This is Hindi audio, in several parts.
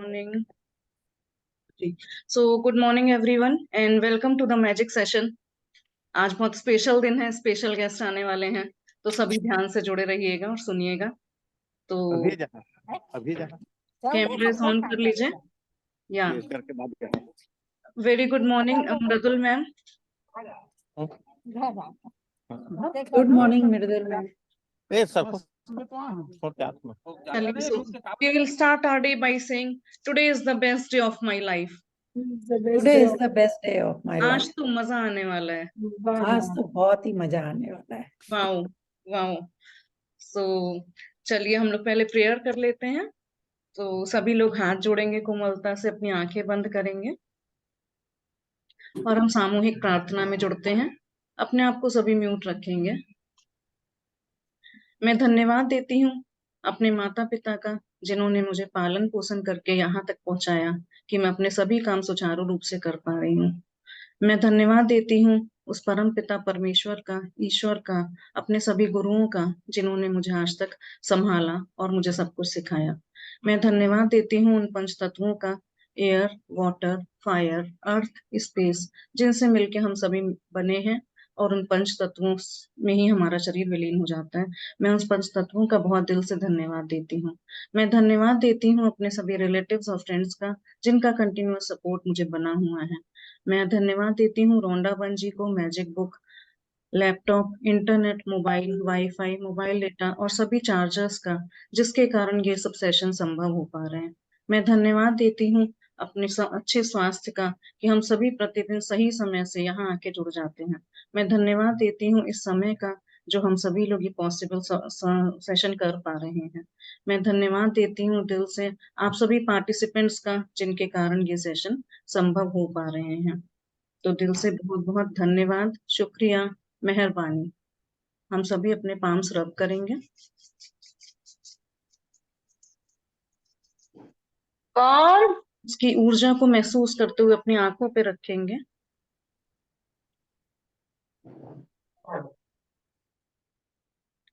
morning. So, good morning everyone and welcome to the magic session. आज बहुत स्पेशल दिन है, स्पेशल गेस्ट आने वाले हैं, तो सभी ध्यान से जुड़े रहिएगा और सुनिएगा। तो अभी जहाँ कैमरे ऑन कर लीजिए। या करके बात करें। Very good morning Mridul ma'am. Good morning, Mridul ma'am. ए सब We will start our day by saying today is the best day of my life. Today is the best day of my life. आज तो मजा आने वाला है। आज तो बहुत ही मजा आने वाला है। Wow wow. सो चलिए हम लोग पहले प्रेयर कर लेते हैं। तो सभी लोग हाथ जोड़ेंगे, कोमलता से अपनी आंखें बंद करेंगे और हम सामूहिक प्रार्थना में जुड़ते हैं। अपने आप को सभी म्यूट रखेंगे। मैं धन्यवाद देती हूँ अपने माता पिता का, जिन्होंने मुझे पालन पोषण करके यहाँ तक पहुंचाया कि मैं अपने सभी काम सुचारू रूप से कर पा रही हूँ। मैं धन्यवाद देती हूँ उस परम पिता परमेश्वर का, ईश्वर का, अपने सभी गुरुओं का, जिन्होंने मुझे आज तक संभाला और मुझे सब कुछ सिखाया। मैं धन्यवाद देती हूँ उन पंच तत्वों का, एयर, वाटर, फायर, अर्थ, स्पेस, जिनसे मिलके हम सभी बने हैं और उन पंच तत्वों में ही हमारा शरीर विलीन हो जाता है। मैं उस पंच तत्वों का बहुत दिल से धन्यवाद देती हूँ। मैं धन्यवाद देती हूँ अपने सभी रिलेटिव्स और फ्रेंड्स का, जिनका कंटिन्यूअस सपोर्ट मुझे बना हुआ है। मैं धन्यवाद देती हूँ रोंडा बन जी को, magic book, laptop, internet, mobile, wifi, mobile data और सभी चार्जर्स का, जिसके कारण ये सब सेशन संभव हो पा रहे हैं। मैं धन्यवाद देती हूँ अपने अच्छे स्वास्थ्य का, कि हम सभी प्रतिदिन सही समय से यहाँ आके जुड़ जाते हैं। मैं धन्यवाद देती हूँ इस समय का, जो हम सभी लोग ये पॉसिबल सेशन कर पा रहे हैं। मैं धन्यवाद देती हूँ दिल से आप सभी पार्टिसिपेंट्स का, जिनके कारण ये सेशन संभव हो पा रहे हैं। तो दिल से बहुत बहुत धन्यवाद, शुक्रिया, मेहरबानी। हम सभी अपने पाम्स रब करेंगे और इसकी ऊर्जा को महसूस करते हुए अपनी आंखों पे रखेंगे।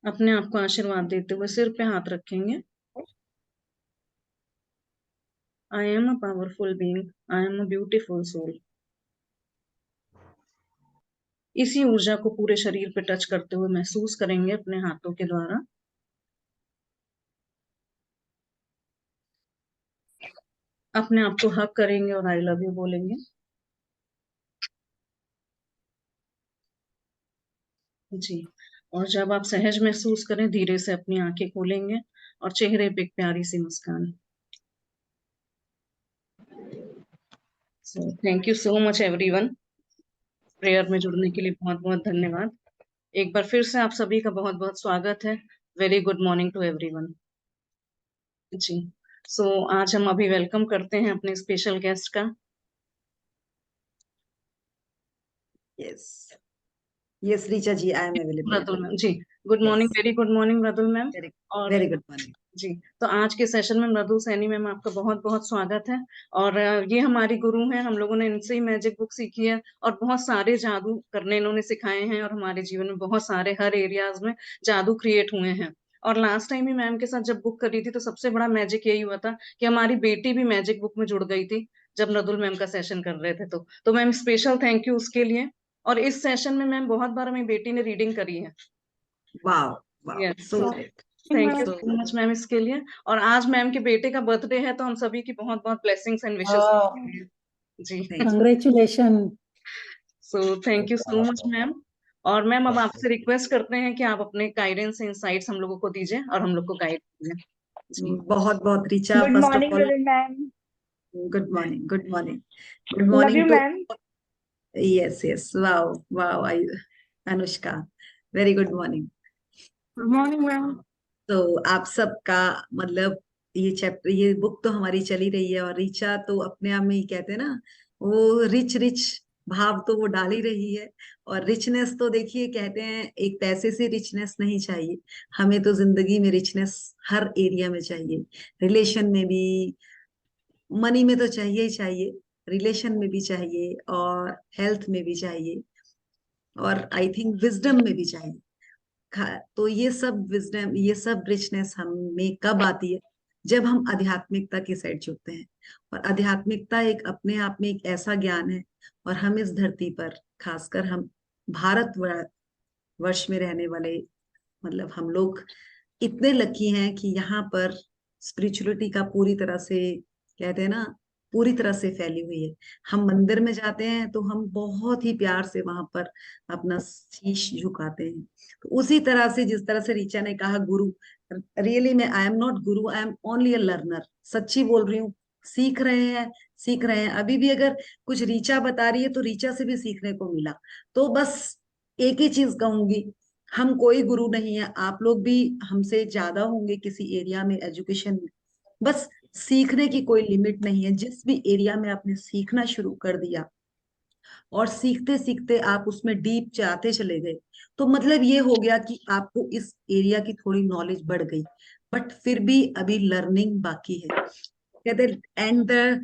अपने आप को आशीर्वाद देते हुए सिर पे हाथ रखेंगे। I am a powerful being, I am a beautiful soul. इसी ऊर्जा को पूरे शरीर पे टच करते हुए महसूस करेंगे अपने हाथों के द्वारा। अपने आप को हक करेंगे और आई लव यू बोलेंगे। जी। और जब आप सहज महसूस करें, धीरे से अपनी आंखें खोलेंगे और चेहरे पे एक प्यारी सी मुस्कान। Thank you so much everyone. Prayer में जुड़ने के लिए बहुत बहुत धन्यवाद। एक बार फिर से आप सभी का बहुत बहुत स्वागत है। Very good morning to everyone. जी। आज हम अभी वेलकम करते हैं अपने स्पेशल गेस्ट का। Yes, Richa ji, I am available. Mridul ma'am ji, good morning, very good morning Mridul ma'am. और Very good morning. जी, तो आज के सेशन में मृदुल सैनी मैम आपका बहुत बहुत स्वागत है। और ये हमारी गुरु हैं, हम लोगों ने इनसे ही मैजिक बुक सीखी है और बहुत सारे जादू करने इन्होंने सिखाए हैं और हमारे जीवन में बहुत सारे हर एरियाज में जादू क्रिएट हुए हैं। और लास्ट टाइम ही मैम के साथ जब बुक करी थी तो सबसे बड़ा मैजिक यही हुआ था कि हमारी बेटी भी मैजिक बुक में जुड़ गई थी जब मृदुल मैम का सेशन कर रहे थे। तो मैम स्पेशल थैंक यू उसके लिए। और इस सेशन में मैम बहुत बार मेरी बेटी ने रीडिंग करी है। Wow, wow, Yes. so great. Thank you so much ma'am इसके लिए। और आज मैम के बेटे का बर्थडे है, तो हम सभी की बहुत बहुत ब्लेसिंग्स एंड विशेस। जी, Congratulations. So thank you so much ma'am. और मैम अब आपसे रिक्वेस्ट करते हैं कि आप अपने गाइडेंस इंसाइट्स हम लोगों को दीजिए और हम लोग को गाइड कीजिए। बहुत बहुत Richa. Good First morning, of all, Mridul ma'am. good morning, good morning, good Love morning you, to. ma'am. Yes, yes. Wow, wow. Anushka, very good morning. Good morning, ma'am. तो आप सबका मतलब ये चैप्टर, ये बुक तो हमारी चली रही है और रीचा तो अपने आप में ही कहते हैं ना, वो रिच रिच भाव तो वो डाल ही रही है। और रिचनेस तो देखिए, कहते हैं एक पैसे से रिचनेस नहीं चाहिए, हमें तो जिंदगी में रिचनेस हर एरिया में चाहिए। रिलेशन में भी, मनी में तो चाहिए ही चाहिए, रिलेशन में भी चाहिए और हेल्थ में भी चाहिए और आई थिंक विजडम में भी चाहिए। तो ये सब विजडम, ये सब रिचनेस हमें कब आती है? जब हम आध्यात्मिकता के साइड जुड़ते हैं। और आध्यात्मिकता एक अपने आप में एक ऐसा ज्ञान है, और हम इस धरती पर, खासकर हम भारत वर्ष में रहने वाले, मतलब हम लोग इतने लकी हैं कि यहाँ पर स्पिरिचुअलिटी का पूरी तरह से, कहते हैं ना, पूरी तरह से फैली हुई है। हम मंदिर में जाते हैं तो हम बहुत ही प्यार से वहां पर अपना शीश झुकाते हैं। तो उसी तरह से, जिस तरह से ऋचा ने कहा गुरु, रियली में I am not Guru, I am only a learner. सच्ची बोल रही हूँ, सीख रहे हैं, सीख रहे हैं। अभी भी अगर कुछ ऋचा बता रही है तो ऋचा से भी सीखने को मिला। तो बस एक ही चीज कहूंगी, हम कोई गुरु नहीं है, आप लोग भी हमसे ज्यादा होंगे किसी एरिया में, एजुकेशन में। बस सीखने की कोई लिमिट नहीं है। जिस भी एरिया में आपने सीखना शुरू कर दिया और सीखते सीखते आप उसमें डीप जाते चले गए, तो मतलब ये हो गया कि आपको इस एरिया की थोड़ी नॉलेज बढ़ गई। बट फिर भी अभी लर्निंग बाकी है। कहते and the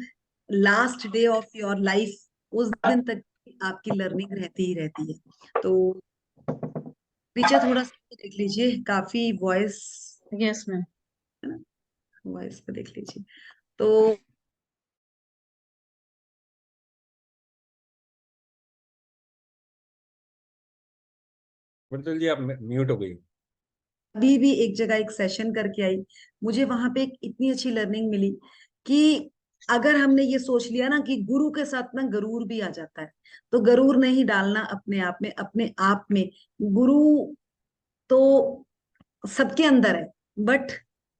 last day of your life, उस दिन तक आपकी लर्निंग रहती ही रहती है। तो ऋचा थोड़ा सा देख लीजिए, काफी वॉइस, यस मैम। वॉइस पे देख लीजिए। तो मृदुल जी आप म्यूट हो गई। अभी भी एक जगह एक सेशन करके आई, मुझे वहां पे एक इतनी अच्छी लर्निंग मिली कि अगर हमने ये सोच लिया ना कि गुरु के साथ ना गरूर भी आ जाता है, तो गरूर नहीं डालना अपने आप में। अपने आप में गुरु तो सबके अंदर है, बट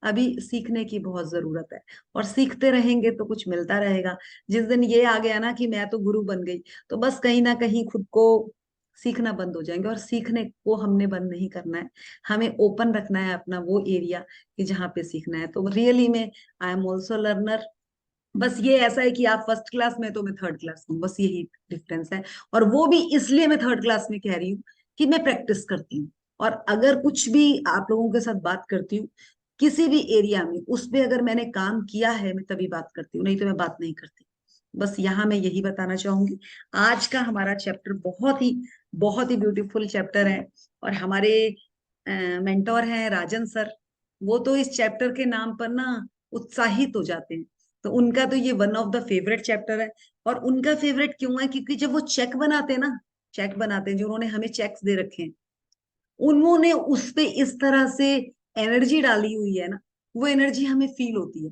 अभी सीखने की बहुत जरूरत है। और सीखते रहेंगे तो कुछ मिलता रहेगा। जिस दिन ये आ गया ना कि मैं तो गुरु बन गई, तो बस कहीं ना कहीं खुद को सीखना बंद हो जाएंगे। और सीखने को हमने बंद नहीं करना है, हमें ओपन रखना है अपना वो एरिया कि जहाँ पे सीखना है। तो रियली में आई एम ऑल्सो लर्नर। बस ये ऐसा है कि आप फर्स्ट क्लास में, तो मैं थर्ड क्लास में, बस यही डिफरेंस है। और वो भी इसलिए मैं थर्ड क्लास में कह रही हूँ कि मैं प्रैक्टिस करती हूँ। और अगर कुछ भी आप लोगों के साथ बात करती हूँ किसी भी एरिया में, उस पे अगर मैंने काम किया है मैं तभी बात करती हूँ, नहीं तो मैं बात नहीं करती। बस यहाँ मैं यही बताना चाहूंगी। आज का हमारा चैप्टर बहुत ही ब्यूटीफुल चैप्टर है। और हमारे मेंटोर हैं राजन सर, वो तो इस चैप्टर के नाम पर ना उत्साहित हो जाते हैं। तो उनका तो ये one of the favourite chapter है। और उनका फेवरेट क्यों है? क्योंकि जब वो चेक बनाते हैं ना, चेक बनाते हैं, जो उन्होंने हमें चेक्स दे रखे हैं, उन्होंने उस पे इस तरह से एनर्जी डाली हुई है ना, वो एनर्जी हमें फील होती है।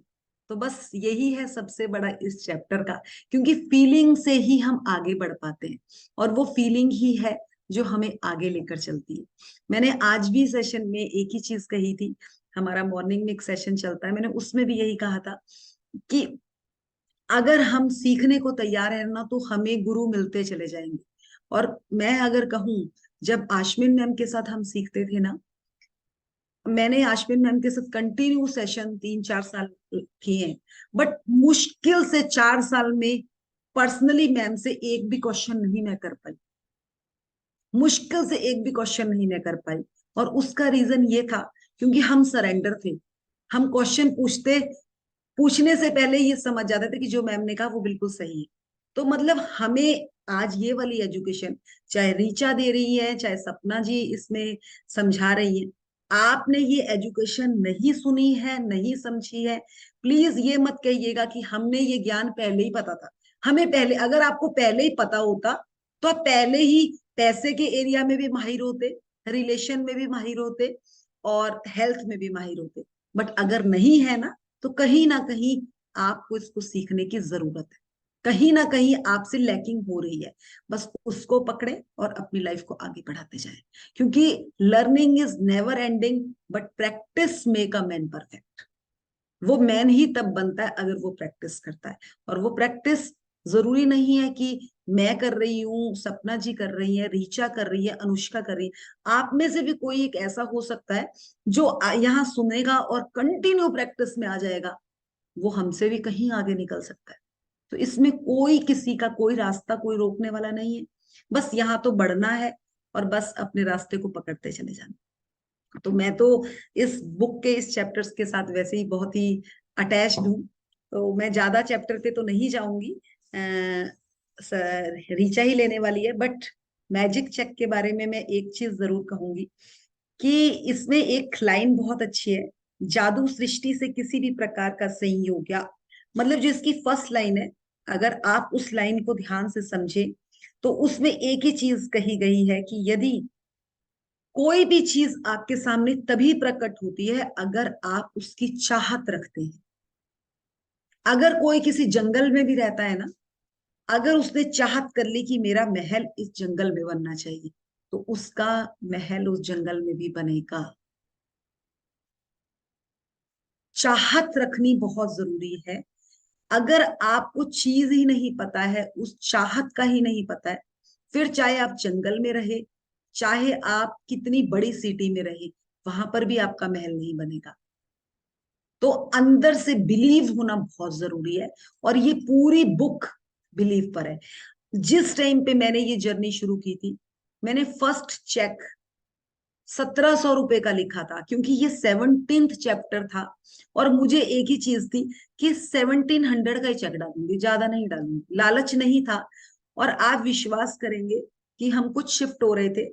तो बस यही है सबसे बड़ा इस चैप्टर का, क्योंकि फीलिंग से ही हम आगे बढ़ पाते हैं। और वो फीलिंग ही है जो हमें आगे लेकर चलती है। मैंने आज भी सेशन में एक ही चीज कही थी। हमारा मॉर्निंग में एक सेशन चलता है, मैंने उसमें भी यही कहा था कि अगर हम सीखने को तैयार है ना, तो हमें गुरु मिलते चले जाएंगे। और मैं अगर कहूं, जब आश्विन मैम के साथ हम सीखते थे ना, मैंने आश्विन मैम के साथ कंटिन्यू सेशन 3-4 साल किए हैं, बट मुश्किल से 4 साल में पर्सनली मैम से एक भी क्वेश्चन नहीं मैं कर पाई। मुश्किल से एक भी क्वेश्चन नहीं मैं कर पाई। और उसका रीजन ये था क्योंकि हम सरेंडर थे। हम क्वेश्चन पूछने से पहले ये समझ जाते थे कि जो मैम ने कहा वो बिल्कुल सही है। तो मतलब हमें आज ये वाली एजुकेशन, चाहे रीचा दे रही है, चाहे सपना जी इसमें समझा रही है, आपने ये एजुकेशन नहीं सुनी है, नहीं समझी है, प्लीज ये मत कहिएगा कि हमने ये ज्ञान पहले ही पता था। हमें पहले, अगर आपको पहले ही पता होता तो आप पहले ही पैसे के एरिया में भी माहिर होते, रिलेशन में भी माहिर होते, और हेल्थ में भी माहिर होते। बट अगर नहीं है ना, तो कहीं ना कहीं आपको इसको सीखने की जरूरत है। कहीं ना कहीं आपसे लैकिंग हो रही है। बस उसको पकड़े और अपनी लाइफ को आगे बढ़ाते जाएं, क्योंकि learning is never ending, but practice make a man perfect. वो मैन ही तब बनता है अगर वो प्रैक्टिस करता है। और वो प्रैक्टिस जरूरी नहीं है कि मैं कर रही हूँ, सपना जी कर रही है, रीचा कर रही है, अनुष्का कर रही है। आप में से भी कोई एक ऐसा हो सकता है जो यहाँ सुनेगा और कंटिन्यू प्रैक्टिस में आ जाएगा, वो हमसे भी कहीं आगे निकल सकता है। तो इसमें कोई किसी का कोई रास्ता कोई रोकने वाला नहीं है। बस यहाँ तो बढ़ना है, और बस अपने रास्ते को पकड़ते चले जाना। तो मैं तो इस बुक के इस चैप्टर्स के साथ वैसे ही बहुत ही अटैच्ड हूँ। तो मैं ज्यादा चैप्टर पे तो नहीं जाऊंगी, सर रीचा ही लेने वाली है। बट मैजिक चेक के बारे में मैं एक चीज जरूर कहूंगी कि इसमें एक लाइन बहुत अच्छी है जादू सृष्टि से किसी भी प्रकार का संयोग, या मतलब जो इसकी फर्स्ट लाइन है, अगर आप उस लाइन को ध्यान से समझे तो उसमें एक ही चीज कही गई है कि यदि कोई भी चीज आपके सामने तभी प्रकट होती है अगर आप उसकी चाहत रखते हैं। अगर कोई किसी जंगल में भी रहता है ना, अगर उसने चाहत कर ली कि मेरा महल इस जंगल में बनना चाहिए, तो उसका महल उस जंगल में भी बनेगा। चाहत रखनी बहुत जरूरी है। अगर आपको चीज ही नहीं पता है, उस चाहत का ही नहीं पता है, फिर चाहे आप जंगल में रहे, चाहे आप कितनी बड़ी सिटी में रहे, वहां पर भी आपका महल नहीं बनेगा। तो अंदर से बिलीव होना बहुत जरूरी है, और ये पूरी बुक बिलीव पर है। जिस टाइम पे मैंने ये जर्नी शुरू की थी, मैंने फर्स्ट चेक 1700 रुपए का लिखा था, क्योंकि ये 17th चैप्टर था और मुझे एक ही चीज थी कि 1700 का ही चेक डालूंगी, ज्यादा नहीं डालूंगी, लालच नहीं था। और आप विश्वास करेंगे कि हम कुछ शिफ्ट हो रहे थे,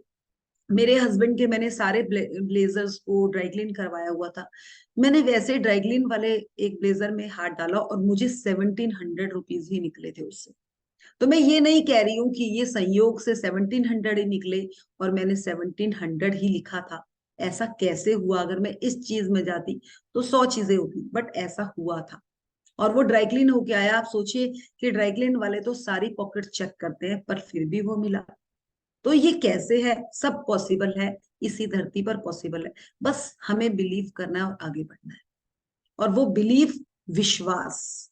मेरे हस्बैंड के मैंने सारे ब्लेजर्स को ड्राई क्लीन करवाया हुआ था, मैंने वैसे ड्राई क्लीन वाले एक ब्लेजर में हाथ डाला और मुझे 1700 रुपीज ही निकले थे उससे। तो मैं ये नहीं कह रही हूँ कि ये संयोग से 1700 ही निकले और मैंने 1700 ही लिखा था। ऐसा कैसे हुआ? अगर मैं इस चीज में जाती तो 100 चीजें होती, बट ऐसा हुआ था। और वो ड्राई क्लीन होके आया। आप सोचिए कि ड्राई क्लीन वाले तो सारी पॉकेट चेक करते हैं, पर फिर भी वो मिला। तो ये कैसे है? सब पॉसिबल है, इसी धरती पर पॉसिबल है। बस हमें बिलीव करना है और आगे बढ़ना है। और वो बिलीव, विश्वास,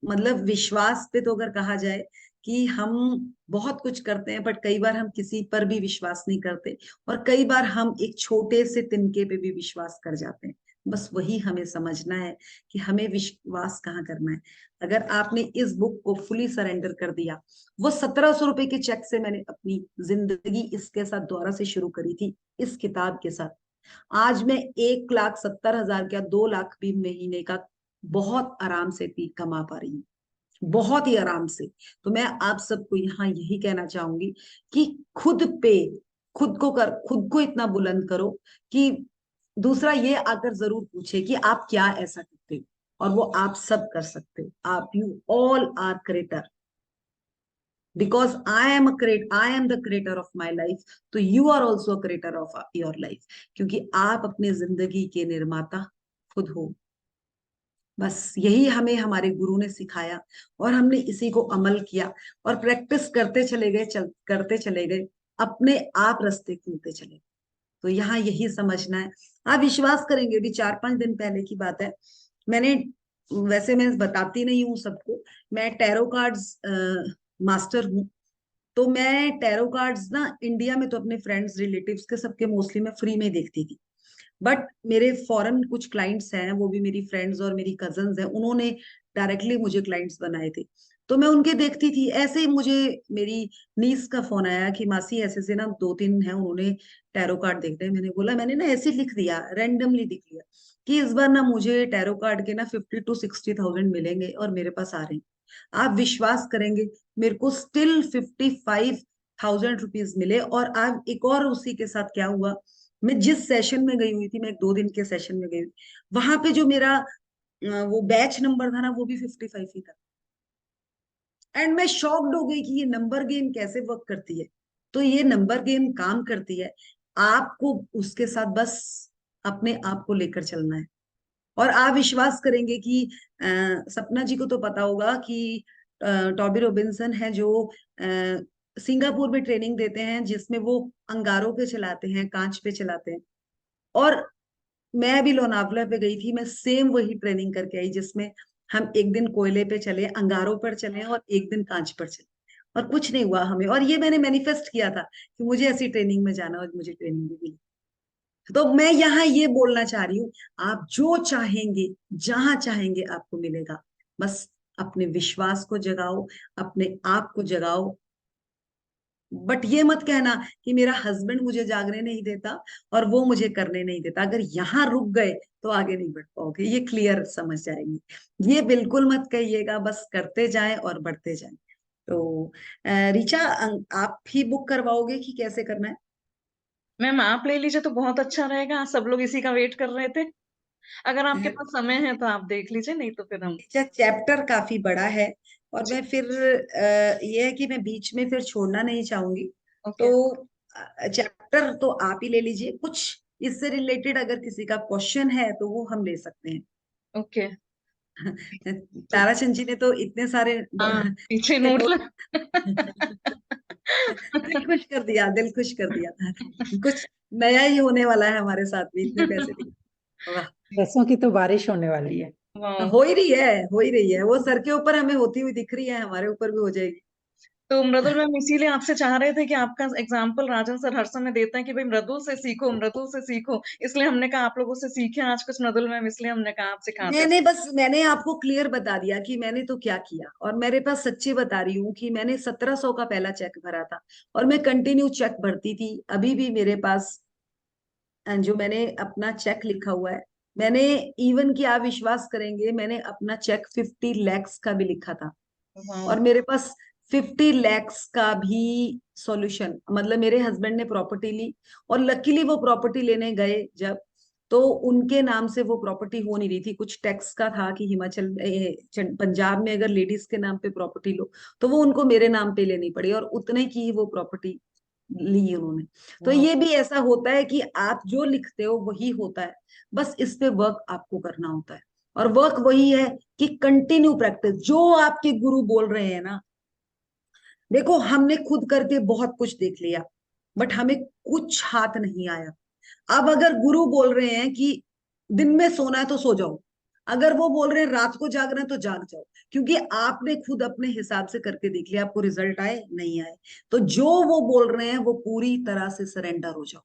मतलब विश्वास पे तो अगर कहा जाए कि हम बहुत कुछ करते हैं, बट कई बार हम किसी पर भी विश्वास नहीं करते, और कई बार हम एक छोटे से तिनके पे भी विश्वास कर जाते हैं। बस वही हमें समझना है कि हमें विश्वास कहाँ करना है। अगर आपने इस बुक को फुली सरेंडर कर दिया, वो 1700 रुपए के चेक से मैंने अपनी जिंदगी इसके साथ दोबारा से शुरू करी थी, इस किताब के साथ। आज मैं 1,70,000 का 2 लाख भी महीने का बहुत आराम से भी कमा पा रही हूँ, बहुत ही आराम से। तो मैं आप सबको यहाँ यही कहना चाहूंगी कि खुद पे, खुद को इतना बुलंद करो कि दूसरा ये आकर जरूर पूछे कि आप क्या ऐसा करते हो, और वो आप सब कर सकते हो। आप, you all are creator, because I am the creator of my life, तो you are also creator of your life, क्योंकि आप अपने जिंदगी के निर्माता खुद हो। बस यही हमें हमारे गुरु ने सिखाया, और हमने इसी को अमल किया और प्रैक्टिस करते चले गए, करते चले गए, अपने आप रास्ते खुलते चले गए। तो यहाँ यही समझना है। आप विश्वास करेंगे, अभी 4-5 दिन पहले की बात है, मैंने, वैसे मैं बताती नहीं हूँ सबको, मैं टैरो कार्ड्स मास्टर हूँ। तो मैं टैरो कार्ड्स ना इंडिया में तो अपने फ्रेंड्स रिलेटिव्स के सबके मोस्टली मैं फ्री में देखती थी, बट मेरे फॉरेन कुछ क्लाइंट्स हैं, वो भी मेरी फ्रेंड्स और मेरी कजन्स हैं, उन्होंने डायरेक्टली मुझे क्लाइंट्स बनाए थे। तो मैं उनके देखती थी। ऐसे ही मुझे मेरी नीस का फोन आया कि मासी ऐसे से ना 2-3 हैं, उन्होंने टैरो कार्ड देखते हैं। मैंने बोला, मैंने ना ऐसे लिख दिया, रैंडमली लिख लिया कि इस बार ना मुझे टैरो कार्ड के ना 50,000 to 60,000 मिलेंगे और मेरे पास आ रहे हैं। आप विश्वास करेंगे, मेरे को स्टिल 55,000 रुपीज मिले। और आज एक और उसी के साथ क्या हुआ, मैं जिस सेशन में गई हुई थी, मैं एक 2 दिन के सेशन में गई, वहां पे जो मेरा वो बैच नंबर था ना, वो भी 55 ही था। एंड मैं शॉक्ड हो गई कि ये नंबर गेम कैसे वर्क करती है। तो ये नंबर गेम काम करती है, आपको उसके साथ बस अपने आप को लेकर चलना है। और आप विश्वास करेंगे कि सपना जी को तो पता होगा कि टॉबी रॉबिन्सन है जो सिंगापुर में ट्रेनिंग देते हैं, जिसमें वो अंगारों पे चलाते हैं, कांच पे चलाते हैं। और मैं अभी लोनावला पे गई थी, मैं सेम वही ट्रेनिंग करके आई, जिसमें हम एक दिन कोयले पे चले, अंगारों पर चले, और एक दिन कांच पर चले, और कुछ नहीं हुआ हमें। और ये मैंने मैनिफेस्ट किया था कि मुझे ऐसी ट्रेनिंग में जाना, और मुझे ट्रेनिंग भी मिली। तो मैं यहाँ ये बोलना चाह रही हूँ, आप जो चाहेंगे, जहां चाहेंगे, आपको मिलेगा। बस अपने विश्वास को जगाओ, अपने आप को जगाओ। बट ये मत कहना कि मेरा हस्बैंड मुझे जागने नहीं देता और वो मुझे करने नहीं देता। अगर यहाँ रुक गए तो आगे नहीं बढ़ पाओगे, ये क्लियर समझ जाएंगे। ये बिल्कुल मत कहिएगा, बस करते जाएं और बढ़ते जाएं। तो ऋचा, आप ही बुक करवाओगे कि कैसे करना है? मैम आप ले लीजिए तो बहुत अच्छा रहेगा, सब लोग इसी का वेट कर रहे थे। अगर आपके पास समय है तो आप देख लीजिए, नहीं तो फिर हम। अच्छा, चैप्टर काफी बड़ा है और जी। मैं फिर ये है कि मैं बीच में फिर छोड़ना नहीं चाहूंगी। ओके। तो चैप्टर तो आप ही ले लीजिए, कुछ इससे रिलेटेड अगर किसी का क्वेश्चन है तो वो हम ले सकते हैं। ओके। ठीक। ताराचंद जी ने तो इतने सारे हाँ, पीछे नोट नोट लग। दिल खुश कर दिया, दिल खुश कर दिया। कुछ नया ही होने वाला है हमारे साथ भी, इतने पैसे दिए। वाह। पैसों की तो बारिश होने वाली है। वाह। हो ही रही है, हो ही रही है, वो सर के ऊपर हमें होती हुई दिख रही है, हमारे ऊपर भी हो जाएगी। तो मृदुल मैम इसीलिए आपसे चाह रहे थे कि आपका एग्जाम्पल राजन सर हर समय देते हैं कि भाई मृदुल से सीखो, मृदुल से सीखो, इसलिए हमने कहा आप लोगों से सीखे आज कुछ मृदुल मैम, इसलिए हमने कहा आप सिखाते हैं। मैंने आपको क्लियर बता दिया कि मैंने तो क्या किया, और मेरे पास सच्ची बता रही हूँ कि मैंने 1700 का पहला चेक भरा था और मैं कंटिन्यू चेक भरती थी। अभी भी मेरे पास जो मैंने अपना चेक लिखा हुआ है, मैंने इवन कि आप विश्वास करेंगे, मैंने अपना चेक 50 लैक्स का भी लिखा था वाह। और मेरे पास 50 लैक्स का भी सॉल्यूशन, मतलब मेरे हस्बैंड ने प्रॉपर्टी ली और लकीली वो प्रॉपर्टी लेने गए जब, तो उनके नाम से वो प्रॉपर्टी हो नहीं रही थी। कुछ टैक्स का था कि हिमाचल पंजाब में अगर लेडीज के नाम पे प्रॉपर्टी लो तो वो उनको मेरे नाम पे लेनी पड़ी, और उतने की ही वो प्रॉपर्टी ली उन्होंने। तो वाह। ये भी ऐसा होता है कि आप जो लिखते हो वही होता है, बस इस पे वर्क आपको करना होता है। और वर्क वही है कि कंटिन्यू प्रैक्टिस, जो आपके गुरु बोल रहे हैं ना। देखो, हमने खुद करके बहुत कुछ देख लिया, बट हमें कुछ हाथ नहीं आया। अब अगर गुरु बोल रहे हैं कि दिन में सोना है तो सो जाओ, अगर वो बोल रहे हैं रात को जागना है तो जाग जाओ, क्योंकि आपने खुद अपने हिसाब से करके देख लिया, आपको रिजल्ट आए नहीं आए, तो जो वो बोल रहे हैं वो पूरी तरह से सरेंडर हो जाओ।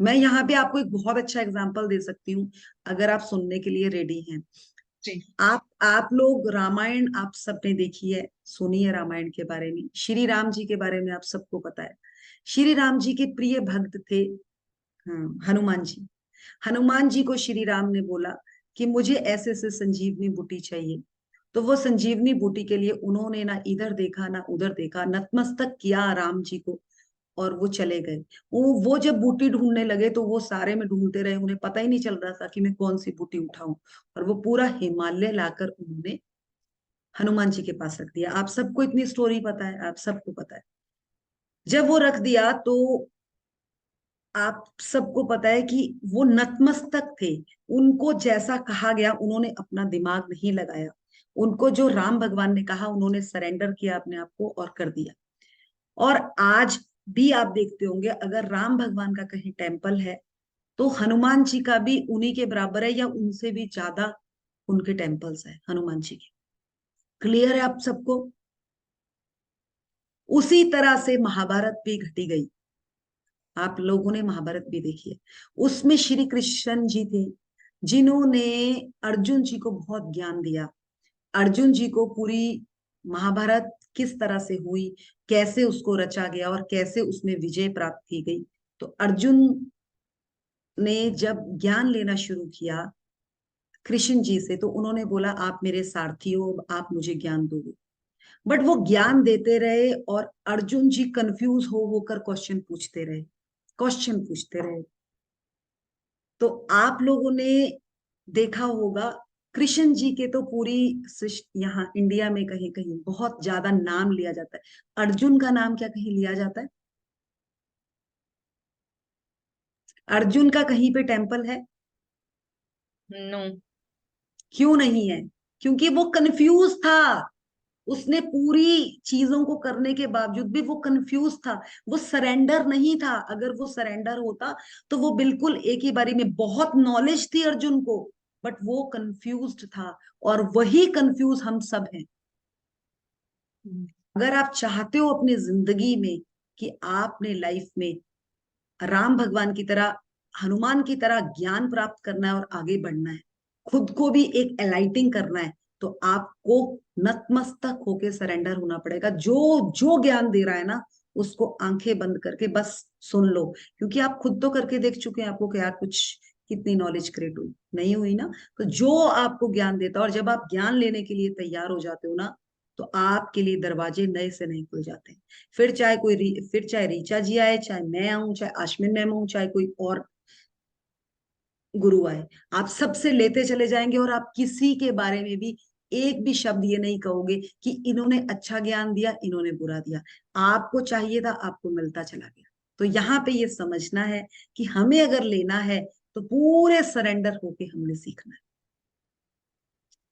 मैं यहाँ पे आपको एक बहुत अच्छा एग्जांपल दे सकती हूँ, अगर आप सुनने के लिए रेडी हैं। जी। आप लोग रामायण आप सबने देखी है, सुनी है रामायण के बारे में, श्री राम जी के बारे में आप सबको पता है। श्री राम जी के प्रिय भक्त थे, हनुमान जी। हनुमान जी को श्री राम ने बोला कि मुझे ऐसे से संजीवनी बूटी चाहिए, तो वो संजीवनी बूटी के लिए उन्होंने ना इधर देखा ना उधर देखा, नतमस्तक किया राम जी को और वो चले गए। वो जब बूटी ढूंढने लगे तो वो सारे में ढूंढते रहे, उन्हें पता ही नहीं चल रहा था कि मैं कौन सी बूटी उठाऊं, और वो पूरा हिमालय लाकर उन्होंने हनुमान जी के पास रख दिया। आप सबको इतनी स्टोरी पता है, आप सबको पता है। जब वो रख दिया तो आप सबको पता है कि वो नतमस्तक थे, उनको जैसा कहा गया उन्होंने अपना दिमाग नहीं लगाया, उनको जो राम भगवान ने कहा उन्होंने सरेंडर किया अपने आप को और कर दिया। और आज भी आप देखते होंगे, अगर राम भगवान का कहीं टेम्पल है तो हनुमान जी का भी उन्हीं के बराबर है या उनसे भी ज्यादा उनके टेम्पल्स है हनुमान जी के। क्लियर है आप सबको? उसी तरह से महाभारत भी घटी गई, आप लोगों ने महाभारत भी देखी है। उसमें श्री कृष्ण जी थे जिन्होंने अर्जुन जी को बहुत ज्ञान दिया। अर्जुन जी को पूरी महाभारत किस तरह से हुई, कैसे उसको रचा गया और कैसे उसमें विजय प्राप्त की गई। तो अर्जुन ने जब ज्ञान लेना शुरू किया कृष्ण जी से, तो उन्होंने बोला आप मेरे सारथी हो, आप मुझे ज्ञान दोगे। बट वो ज्ञान देते रहे और अर्जुन जी कंफ्यूज हो होकर क्वेश्चन पूछते रहे, क्वेश्चन पूछते रहे। तो आप लोगों ने देखा होगा, कृष्ण जी के तो पूरी यहाँ इंडिया में कहीं कहीं बहुत ज्यादा नाम लिया जाता है। अर्जुन का नाम क्या कहीं लिया जाता है? अर्जुन का कहीं पे टेम्पल है? नो। क्यों नहीं है? क्योंकि वो कंफ्यूज था, उसने पूरी चीजों को करने के बावजूद भी वो कंफ्यूज था, वो सरेंडर नहीं था। अगर वो सरेंडर होता तो वो बिल्कुल एक ही बारी में, बहुत नॉलेज थी अर्जुन को, बट वो कंफ्यूज्ड था, और वही कंफ्यूज हम सब हैं। अगर आप चाहते हो अपनी जिंदगी में कि आपने लाइफ में राम भगवान की तरह, हनुमान की तरह ज्ञान प्राप्त करना है और आगे बढ़ना है, खुद को भी एक एलाइटिंग करना है, तो आपको नतमस्तक होके सरेंडर होना पड़ेगा। जो जो ज्ञान दे रहा है ना, उसको आंखें बंद करके बस सुन लो, क्योंकि आप खुद तो करके देख चुके हैं, आपको क्या कुछ कितनी नॉलेज क्रिएट हुई? नहीं हुई ना। तो जो आपको ज्ञान देता है, और जब आप ज्ञान लेने के लिए तैयार हो जाते हो ना, तो आपके लिए दरवाजे नए से नए खुल जाते हैं। फिर चाहे ऋचा जी आए, चाहे मैं आऊं, चाहे आश्विन मैम आऊं, चाहे कोई और गुरु आए, आप सबसे लेते चले जाएंगे और आप किसी के बारे में भी एक भी शब्द ये नहीं कहोगे कि इन्होंने अच्छा ज्ञान दिया, इन्होंने बुरा दिया। आपको चाहिए था, आपको मिलता चला गया। तो यहाँ पे ये समझना है कि हमें अगर लेना है तो पूरे सरेंडर होके हमने सीखना है।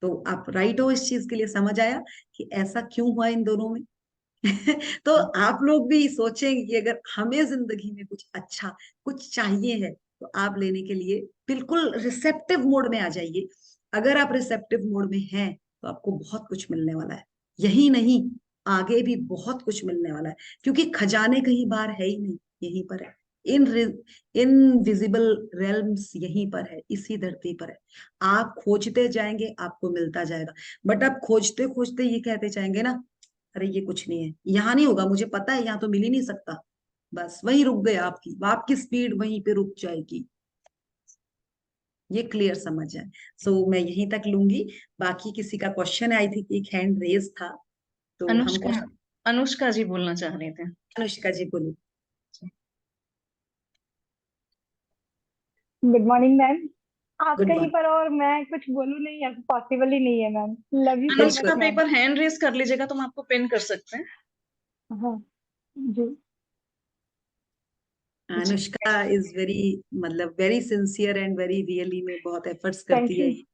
तो आप राइट हो इस चीज के लिए, समझ आया कि ऐसा क्यों हुआ इन दोनों में। तो आप लोग भी सोचेंगे कि अगर हमें जिंदगी में कुछ अच्छा, कुछ चाहिए है, तो आप लेने के लिए बिल्कुल रिसेप्टिव मोड में आ जाइए। अगर आप रिसेप्टिव मोड में हैं तो आपको बहुत कुछ मिलने वाला है। यही नहीं, आगे भी बहुत कुछ मिलने वाला है, क्योंकि खजाने कहीं बाहर है ही नहीं, यहीं पर है। इन इनविजिबल रेल्म्स यहीं पर है, इसी धरती पर है। आप खोजते जाएंगे, आपको मिलता जाएगा। बट आप खोजते खोजते ये कहते जाएंगे ना, अरे ये कुछ नहीं है, यहाँ नहीं होगा, मुझे पता है यहाँ तो मिल ही नहीं सकता। बस वहीं रुक गए, आपकी स्पीड वहीं पे रुक जाएगी। ये क्लियर समझ जाए। सो मैं यहीं तक लूंगी। बाकी किसी का क्वेश्चन, आई थी एक हैंड रेज था, तो हम अनुष्का, कुछ। अनुष्का जी बोलना चाह रहे थे। अनुष्का जी बोलिए। Good morning, ma'am. आप गुड कहीं मॉर्निंग। पर और मैं कुछ बोलूं नहीं, अब पॉसिबल ही नहीं है ma'am. Love you so much Anushka, बिल्कुल। पे एक मैम। बार हैंड रेज कर लीजिएगा तो हम आपको पिन कर सकते हैं। हाँ जी। जी, अनुष्का इज वेरी, मतलब very sincere and very really में बहुत एफर्ट्स थैंक करती है यू। ये।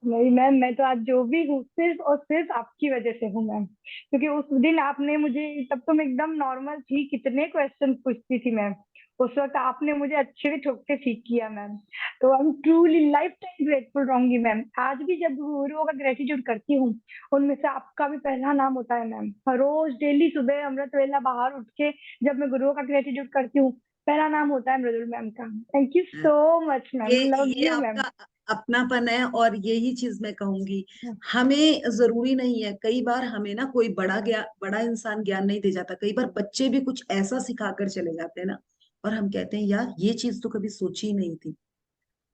नहीं मैम, मैं तो आज जो भी हूँ सिर्फ और सिर्फ आपकी वजह से हूँ मैम, क्योंकि उस दिन आपने मुझे, तब तो मैं एकदम नॉर्मल थी, कितने क्वेश्चन पूछती थी मैम। उस वक्त आपने मुझे अच्छे से ठोक के ठीक किया मैम। तो I am truly life time grateful रहूंगी मैम। आज भी जब गुरुओं का ग्रेटिट्यूड करती हूँ, उनमें से आपका भी पहला नाम होता है मैम। रोज डेली सुबह अमृत वेला बाहर उठ के जब मैं गुरुओं का ग्रेटिट्यूड करती हूँ, पहला नाम होता है मृदुल मैम का। Thank you so much ma'am, love ये यू मैम। आपका अपनापन है, और यही चीज मैं कहूंगी। हमें जरूरी नहीं है, कई बार हमें ना कोई बड़ा इंसान ज्ञान नहीं दे जाता, कई बार बच्चे भी कुछ ऐसा सिखा कर चले जाते हैं ना, और हम कहते हैं यार ये चीज तो कभी सोची ही नहीं थी।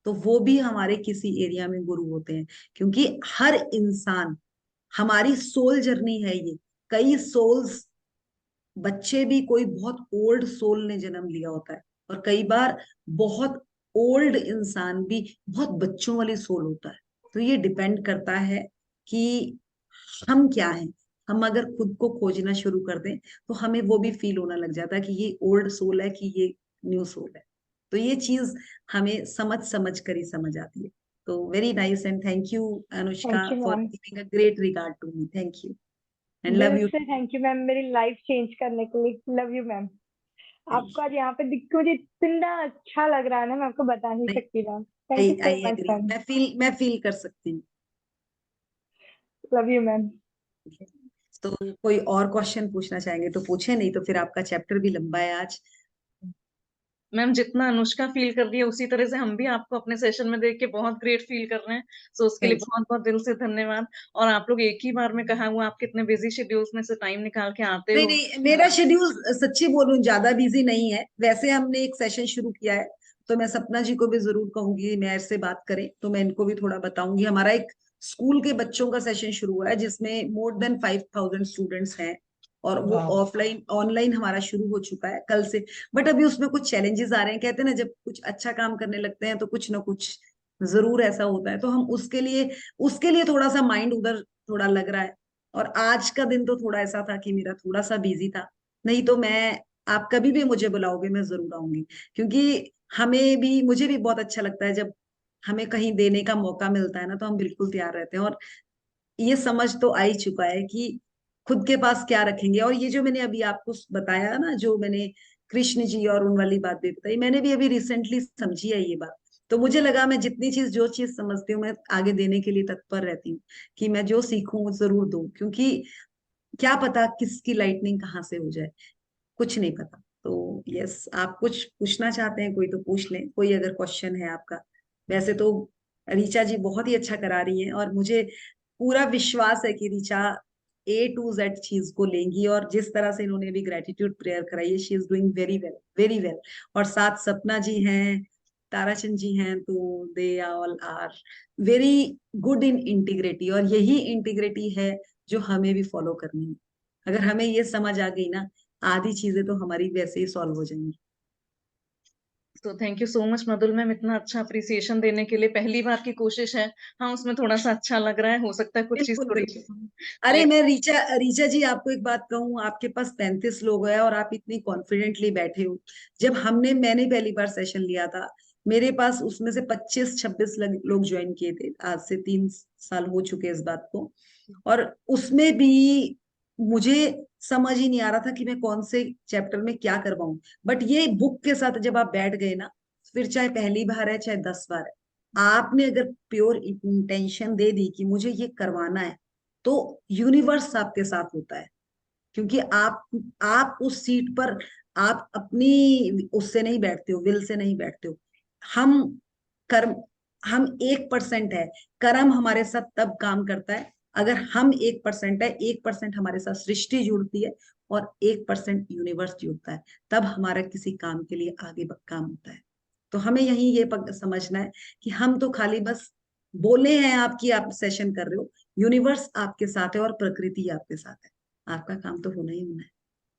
तो वो भी हमारे किसी एरिया में गुरु होते हैं, क्योंकि हर इंसान, हमारी सोल जर्नी है ये। कई सोल्स, बच्चे भी कोई बहुत ओल्ड सोल ने जन्म लिया होता है, और कई बार बहुत ओल्ड इंसान भी बहुत बच्चों वाली सोल होता है। तो ये डिपेंड करता है कि हम क्या हैं। हम अगर खुद को खोजना शुरू कर दें तो हमें वो भी फील होना लग जाता है कि ये ओल्ड सोल है कि ये न्यू सोल है। तो ये चीज हमें समझ समझ कर ही समझ आती है। तो very nice, and thank you Anushka thank you for ma'am. Giving a great regard to me. Thank you and love दिल यू। से थैंक यू मैम, मेरी लाइफ चेंज करने के लिए। Love you ma'am. आपको आज यहाँ पे दिख के मुझे इतना अच्छा लग रहा है ना, मैं आपको बता नहीं सकती ma'am. Thank I you so I much agree, ma'am. मैं फील कर सकती हूँ। Love you ma'am. तो कोई और क्वेश्चन पूछना चाहेंगे तो पूछे, नहीं तो फिर आपका चैप्टर भी लंबा है आज। मैम जितना अनुष्का फील कर रही है उसी तरह से हम भी आपको अपने सेशन में देख के बहुत ग्रेट फील कर रहे हैं। सो उसके लिए थैंक बहुत बहुत दिल से धन्यवाद। और आप लोग एक ही बार में कहा हुआ, आप कितने बिजी शेड्यूल्स में से टाइम निकाल के आते नहीं हो। नहीं, मेरा शेड्यूल सच्ची बोलूं ज्यादा बिजी नहीं है। वैसे हमने एक सेशन शुरू किया है, तो मैं सपना जी को भी जरूर कहूंगी मेरे से बात करें, तो मैं इनको भी थोड़ा बताऊंगी। हमारा एक स्कूल के बच्चों का सेशन शुरू हुआ है जिसमें मोर देन 5000 स्टूडेंट्स हैं, और वो वाह। ऑफलाइन ऑनलाइन हमारा शुरू हो चुका है कल से। बट अभी उसमें कुछ चैलेंजेस आ रहे हैं। कहते हैं ना, जब कुछ अच्छा काम करने लगते हैं तो कुछ ना कुछ जरूर ऐसा होता है। तो हम उसके लिए थोड़ा सा माइंड उधर थोड़ा लग रहा है। और आज का दिन तो थोड़ा ऐसा था कि मेरा थोड़ा सा बिजी था। नहीं तो मैं, आप कभी भी मुझे बुलाओगे मैं जरूर आऊंगी, क्योंकि मुझे भी बहुत अच्छा लगता है जब हमें कहीं देने का मौका मिलता है ना, तो हम बिल्कुल तैयार रहते हैं। और ये समझ तो आ ही चुका है कि खुद के पास क्या रखेंगे। और ये जो मैंने अभी आपको बताया ना, जो मैंने कृष्ण जी और उन वाली बात भी बताई, मैंने भी अभी रिसेंटली समझी है ये बात। तो मुझे लगा मैं जो चीज समझती हूँ मैं आगे देने के लिए तत्पर रहती हूँ, कि मैं जो सीखूं वो जरूर दूं, क्योंकि क्या पता किसकी लाइटनिंग कहाँ से हो जाए, कुछ नहीं पता। तो यस, आप कुछ पूछना चाहते हैं कोई तो पूछ लें, कोई अगर क्वेश्चन है आपका। वैसे तो रीचा जी बहुत ही अच्छा करा रही हैं, और मुझे पूरा विश्वास है कि रीचा A to Z चीज को लेंगी। और जिस तरह से इन्होंने भी ग्रेटिट्यूड प्रेयर कराई है, she is doing very well, very well. और साथ सपना जी हैं, ताराचंद जी हैं, तो they all are very good in integrity. और यही इंटीग्रिटी है जो हमें भी फॉलो करनी है। अगर हमें ये समझ आ गई ना, आधी चीजें तो हमारी वैसे ही सॉल्व हो जाएंगी। तो thank you so much Madhul ma'am, इतना अच्छा अप्रिसिएशन देने के लिए। पहली बार की कोशिश है। हाँ, उसमें थोड़ा सा अच्छा लग रहा है, हो सकता है कुछ चीज बिल्कुल थोड़ी बिल्कुल। अरे मैं रीचा रीचा जी आपको एक बात कहूँ, आपके पास 35 लोग हैं और आप इतनी कॉन्फिडेंटली बैठे हो। जब मैंने पहली बार सेशन लिया था, मेरे पास उसमें से 25-26 लोग ज्वाइन किए थे। आज से 3 साल हो चुके इस बात को। और उसमें भी मुझे समझ ही नहीं आ रहा था कि मैं कौन से चैप्टर में क्या करवाऊं। बट ये बुक के साथ जब आप बैठ गए ना, फिर चाहे पहली बार है चाहे 10 बार है, आपने अगर प्योर इंटेंशन दे दी कि मुझे ये करवाना है, तो यूनिवर्स आपके साथ होता है। क्योंकि आप उस सीट पर आप अपनी उससे नहीं बैठते हो, विल से नहीं बैठते हो। हम कर्म हम 1% है। कर्म हमारे साथ तब काम करता है अगर हम 1% है। 1% हमारे साथ सृष्टि जुड़ती है और 1% यूनिवर्स जुड़ता है, तब हमारा किसी काम के लिए आगे काम होता है। तो हमें यही ये समझना है कि हम तो खाली बस बोले हैं आपकी, आप सेशन कर रहे हो, यूनिवर्स आपके साथ है और प्रकृति आपके साथ है। आपका काम तो होना ही होना है।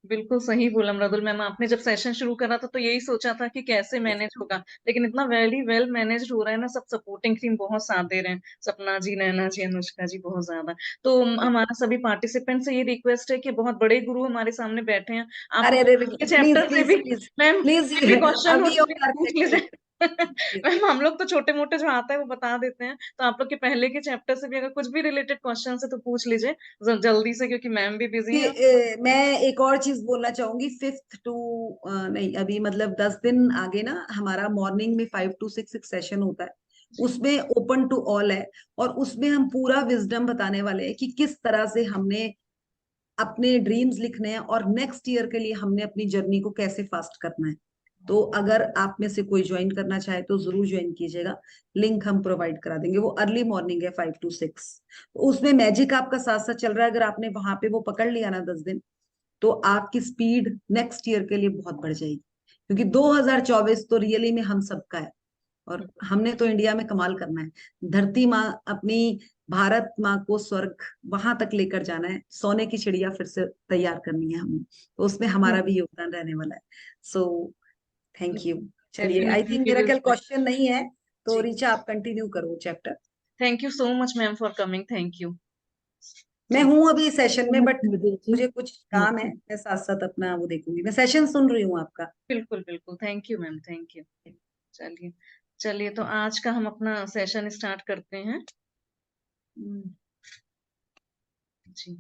बिल्कुल सही बोला मृदुल मैम। आपने जब सेशन शुरू करा था तो यही सोचा था कि कैसे मैनेज होगा, लेकिन इतना वेल मैनेज हो रहा है ना। सब सपोर्टिंग टीम बहुत साथ दे रहे हैं, सपना जी, नैना जी, अनुष्का जी, बहुत ज्यादा। तो हमारा सभी पार्टिसिपेंट से ये रिक्वेस्ट है कि बहुत बड़े गुरु हमारे सामने बैठे हैं, आप अरे अरे प्लीज चैप्टर से प्लीज भी प्लीज मैम प्लीज, कोई भी क्वेश्चन हो अभी तो और प्लीज पूछ परफेक्टली। लीजिए। मैम हम लोग तो छोटे मोटे जो आता है वो बता देते हैं, तो आप लोग के पहले के चैप्टर से भी अगर कुछ भी रिलेटेड क्वेश्चन है तो पूछ लीजिए जल्दी से, क्योंकि मैम भी बिजी है। मैं एक और चीज बोलना चाहूंगी। 5th टू नहीं, अभी मतलब 10 दिन आगे ना हमारा मॉर्निंग में 5 to 6 एक सेशन होता है। उसमें ओपन टू ऑल है और उसमें हम पूरा विजडम बताने वाले हैं कि किस तरह से हमने अपने ड्रीम्स लिखने हैं और नेक्स्ट ईयर के लिए हमने अपनी जर्नी को कैसे फास्ट करना है। तो अगर आप में से कोई ज्वाइन करना चाहे तो जरूर ज्वाइन कीजिएगा। लिंक हम प्रोवाइड करा देंगे। वो अर्ली मॉर्निंग है 5 to 6। तो उसमें मैजिक आपका साथ साथ चल रहा है। अगर आपने वहां पे वो पकड़ लिया ना 10 दिन, तो आपकी स्पीड नेक्स्ट ईयर के लिए बहुत बढ़ जाएगी। क्योंकि 2024 तो रियली में हम सबका है और हमने तो इंडिया में कमाल करना है। धरती माँ अपनी भारत माँ को स्वर्ग वहां तक लेकर जाना है। सोने की चिड़िया फिर से तैयार करनी है हमें, तो उसमें हमारा भी योगदान रहने वाला है। सो थैंक यू। चलिए, आई डेफिनेटली थिंक वी मेरा विल। कल क्वेश्चन नहीं है, तो जी, रीचा आप कंटिन्यू करो chapter. Thank you so much ma'am for coming, thank you. मैं जी, हूं अभी सेशन में, बट मधुर जी। मुझे कुछ काम है, मैं साथ साथ अपना वो देखूंगी। मैं सेशन सुन रही हूँ आपका। बिल्कुल बिल्कुल, thank you ma'am, thank you. चलिए, चलिए तो आज का हम अपना सेशन स्टार्ट करते हैं। जी,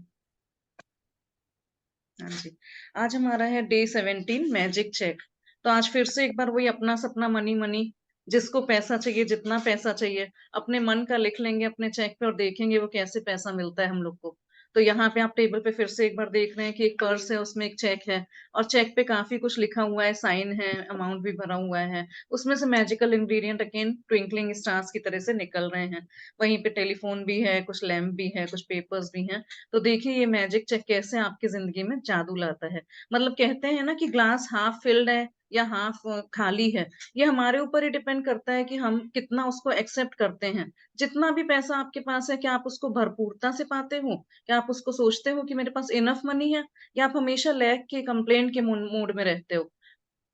हाँ जी। आज हमारा है डे 17 मैजिक चेक। तो आज फिर से एक बार वही अपना सपना मनी मनी, जिसको पैसा चाहिए, जितना पैसा चाहिए, अपने मन का लिख लेंगे अपने चेक पे और देखेंगे वो कैसे पैसा मिलता है हम लोग को। तो यहाँ पे आप टेबल पे फिर से एक बार देख रहे हैं कि एक पर्स है, उसमें एक चेक है और चेक पे काफी कुछ लिखा हुआ है, साइन है, अमाउंट भी भरा हुआ है। उसमें से magical ingredient again twinkling stars की तरह से निकल रहे हैं। वहीं पे टेलीफोन भी है, कुछ लैम्प भी है, कुछ पेपर्स भी हैं। तो देखिए ये मैजिक चेक कैसे आपकी जिंदगी में जादू लाता है। मतलब कहते हैं ना कि ग्लास हाफ फिल्ड है या हाफ खाली है, ये हमारे ऊपर ही डिपेंड करता है कि हम कितना उसको एक्सेप्ट करते हैं। जितना भी पैसा आपके पास है, क्या आप उसको भरपूरता से पाते हो? क्या आप उसको सोचते हो कि मेरे पास इनफ मनी है, या आप हमेशा लैक के कंप्लेंट के मूड में रहते हो?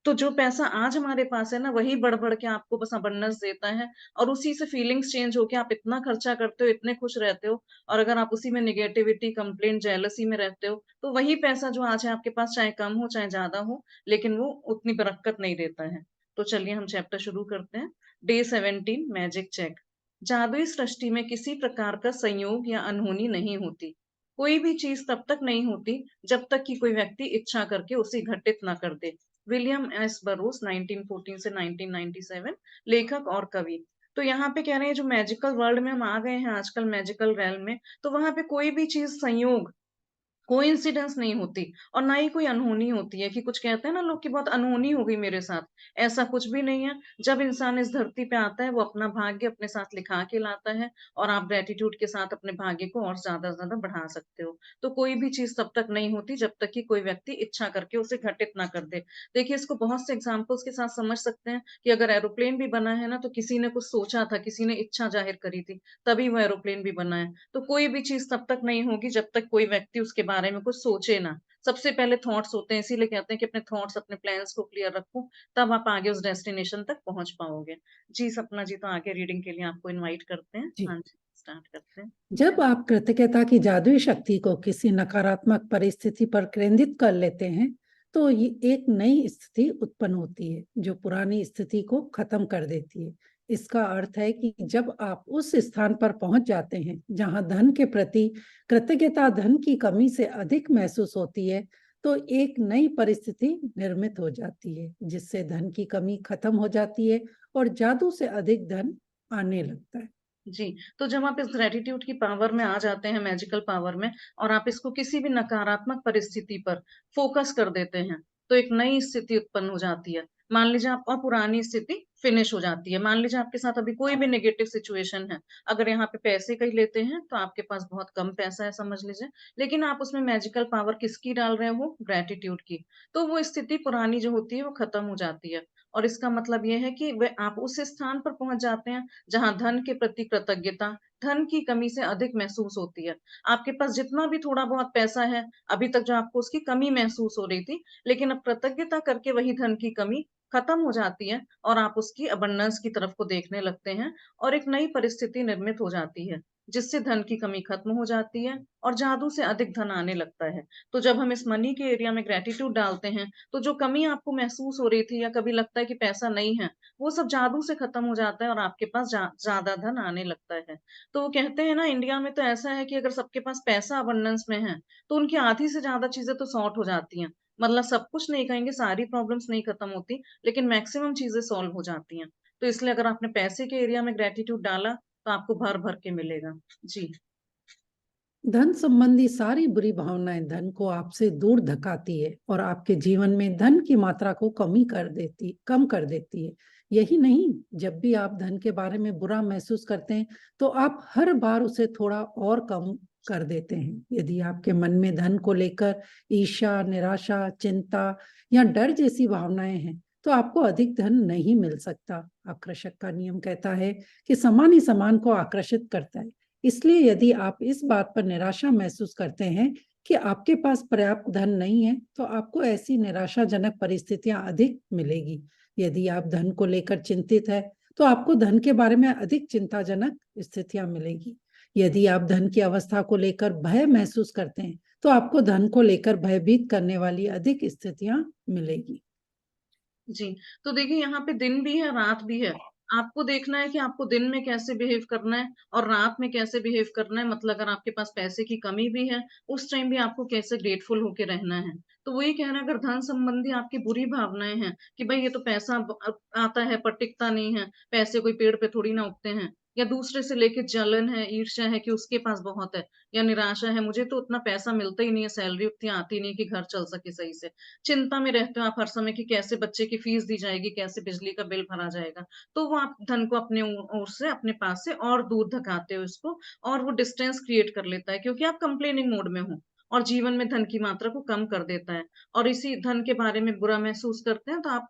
तो जो पैसा आज हमारे पास है ना, वही बढ़ बढ़ के आपको बस अबंडेंस देता है, और उसी से फीलिंग्स चेंज होके आप इतना खर्चा करते हो, इतने खुश रहते हो। और अगर आप उसी में निगेटिविटी, कंप्लेंट, जेलसी में रहते हो, तो वही पैसा जो आज है आपके पास, चाहे कम हो चाहे ज्यादा हो, लेकिन वो उतनी बरकत नहीं देता है। तो चलिए हम चैप्टर शुरू करते हैं। Day 17 magic check. जादुई सृष्टि में किसी प्रकार का संयोग या अनहोनी नहीं होती। कोई भी चीज तब तक नहीं होती जब तक कि कोई व्यक्ति इच्छा करके उसे घटित ना कर दे। विलियम एस बरोस 1914 से 1997, लेखक और कवि। तो यहाँ पे कह रहे हैं जो मैजिकल वर्ल्ड में हम आ गए हैं आजकल, मैजिकल realm में, तो वहां पे कोई भी चीज संयोग, कोइंसिडेंस नहीं होती, और ना ही कोई अनहोनी होती है कि कुछ कहते हैं ना लोग कि बहुत अनहोनी हो गई मेरे साथ। ऐसा कुछ भी नहीं है। जब इंसान इस धरती पे आता है, वो अपना भाग्य अपने साथ लिखा के लाता है, और आप ग्रेटिट्यूड के साथ अपने भाग्य को और ज्यादा बढ़ा सकते हो। तो कोई भी चीज तब तक नहीं होती जब तक कि कोई व्यक्ति इच्छा करके उसे घटित ना कर दे। देखिए इसको बहुत से एग्जाम्पल्स के साथ समझ सकते हैं कि अगर एरोप्लेन भी बना है ना, तो किसी ने कुछ सोचा था, किसी ने इच्छा जाहिर करी थी, तभी वो एरोप्लेन भी बना है। तो कोई भी चीज तब तक नहीं होगी जब तक कोई व्यक्ति उसके बारे में कुछ सोचे ना। सबसे पहले थॉट्स होते हैं, इसीलिए कहते हैं कि अपने थॉट्स, अपने प्लान्स को क्लियर रखो, तब आप आगे उस डेस्टिनेशन तक पहुंच पाओगे। जी सपना जी, तो आगे रीडिंग के लिए आपको इनवाइट करते हैं। जी। हाँ जी, स्टार्ट करते हैं। जब आप कृतज्ञता की जादुई शक्ति को किसी नकारात्मक परिस्थिति पर केंद्रित कर लेते हैं, तो ये एक नई स्थिति उत्पन्न होती है जो पुरानी स्थिति को खत्म कर देती है। इसका अर्थ है कि जब आप उस स्थान पर पहुंच जाते हैं जहां धन के प्रति कृतज्ञता धन की कमी से अधिक महसूस होती है, तो एक नई परिस्थिति निर्मित हो जाती है जिससे धन की कमी खत्म हो जाती है और जादू से अधिक धन आने लगता है। जी, तो जब आप इस ग्रेटिट्यूड की पावर में आ जाते हैं, मैजिकल पावर में, और आप इसको किसी भी नकारात्मक परिस्थिति पर फोकस कर देते हैं, तो एक नई स्थिति उत्पन्न हो जाती है। मान लीजिए आपका पुरानी स्थिति फिनिश हो जाती है। मान लीजिए आपके साथ अभी कोई भी नेगेटिव सिचुएशन है, अगर यहाँ पे पैसे का ही लेते हैं तो आपके पास बहुत कम पैसा है समझ लीजिए, लेकिन आप उसमें मैजिकल पावर किसकी डाल रहे हैं, वो ग्रेटिट्यूड की, तो वो स्थिति पुरानी जो होती है वो खत्म हो जाती है। और इसका मतलब ये है कि वे आप उस स्थान पर पहुंच जाते हैं जहां धन के प्रति कृतज्ञता धन की कमी से अधिक महसूस होती है। आपके पास जितना भी थोड़ा बहुत पैसा है, अभी तक जो आपको उसकी कमी महसूस हो रही थी, लेकिन अब कृतज्ञता करके वही धन की कमी खत्म हो जाती है और आप उसकी अबंडेंस की तरफ को देखने लगते हैं और एक नई परिस्थिति निर्मित हो जाती है जिससे धन की कमी खत्म हो जाती है और जादू से अधिक धन आने लगता है। तो जब हम इस मनी के एरिया में ग्रेटिट्यूड डालते हैं, तो जो कमी आपको महसूस हो रही थी या कभी लगता है कि पैसा नहीं है, वो सब जादू से खत्म हो जाता है और आपके पास ज्यादा धन आने लगता है। तो वो कहते हैं ना, इंडिया में तो ऐसा है कि अगर सबके पास पैसा अबंडेंस में है, तो उनकी आधी से ज्यादा चीजें तो सॉर्ट हो जाती हैं। मतलब सब कुछ नहीं कहेंगे, सारी प्रॉब्लम्स नहीं खत्म होती, लेकिन मैक्सिमम चीजें सॉल्व हो जाती हैं। तो इसलिए अगर आपने पैसे के एरिया में ग्रेटिट्यूड डाला, तो आपको भर भर के मिलेगा। जी। धन संबंधी सारी बुरी भावनाएं धन को आपसे दूर धकाती है और आपके जीवन में धन की मात्रा को कम कर देती है। यही नहीं, जब भी आप धन के बारे में बुरा महसूस करते हैं, तो आप हर बार उसे थोड़ा और कम कर देते हैं। यदि आपके मन में धन को लेकर ईर्ष्या, निराशा, चिंता या डर जैसी भावनाएं हैं, तो आपको अधिक धन नहीं मिल सकता। आकर्षक का नियम कहता है कि समान ही समान को आकर्षित करता है। इसलिए यदि आप इस बात पर निराशा महसूस करते हैं कि आपके पास पर्याप्त धन नहीं है, तो आपको ऐसी निराशाजनक परिस्थितियां अधिक मिलेगी। यदि आप धन को लेकर चिंतित है, तो आपको धन के बारे में अधिक चिंताजनक स्थितियां मिलेगी। यदि आप धन की अवस्था को लेकर भय महसूस करते हैं, तो आपको धन को लेकर भयभीत करने वाली अधिक स्थितियां मिलेगी। जी, तो देखिए यहाँ पे दिन भी है, रात भी है। आपको देखना है कि आपको दिन में कैसे बिहेव करना है और रात में कैसे बिहेव करना है। मतलब अगर आपके पास पैसे की कमी भी है, उस टाइम भी आपको कैसे ग्रेटफुल होके रहना है। तो वही कहना, अगर धन संबंधी आपकी बुरी भावनाएं हैं कि भाई ये तो पैसा आता है पर टिकता नहीं है, पैसे कोई पेड़ पे थोड़ी ना उगते हैं, या दूसरे से लेके जलन है, ईर्ष्या है कि उसके पास बहुत है, या निराशा है मुझे तो उतना पैसा मिलता ही नहीं है, सैलरी उतनी आती नहीं कि घर चल सके सही से, चिंता में रहते हो आप हर समय कि कैसे बच्चे की फीस दी जाएगी, कैसे बिजली का बिल भरा जाएगा, तो वो आप धन को अपने ओर से, अपने पास से और दूर धकाते हो इसको, और वो डिस्टेंस क्रिएट कर लेता है क्योंकि आप कंप्लेनिंग मोड में हो, और जीवन में धन की मात्रा को कम कर देता है। और इसी धन के बारे में बुरा महसूस करते हैं तो आप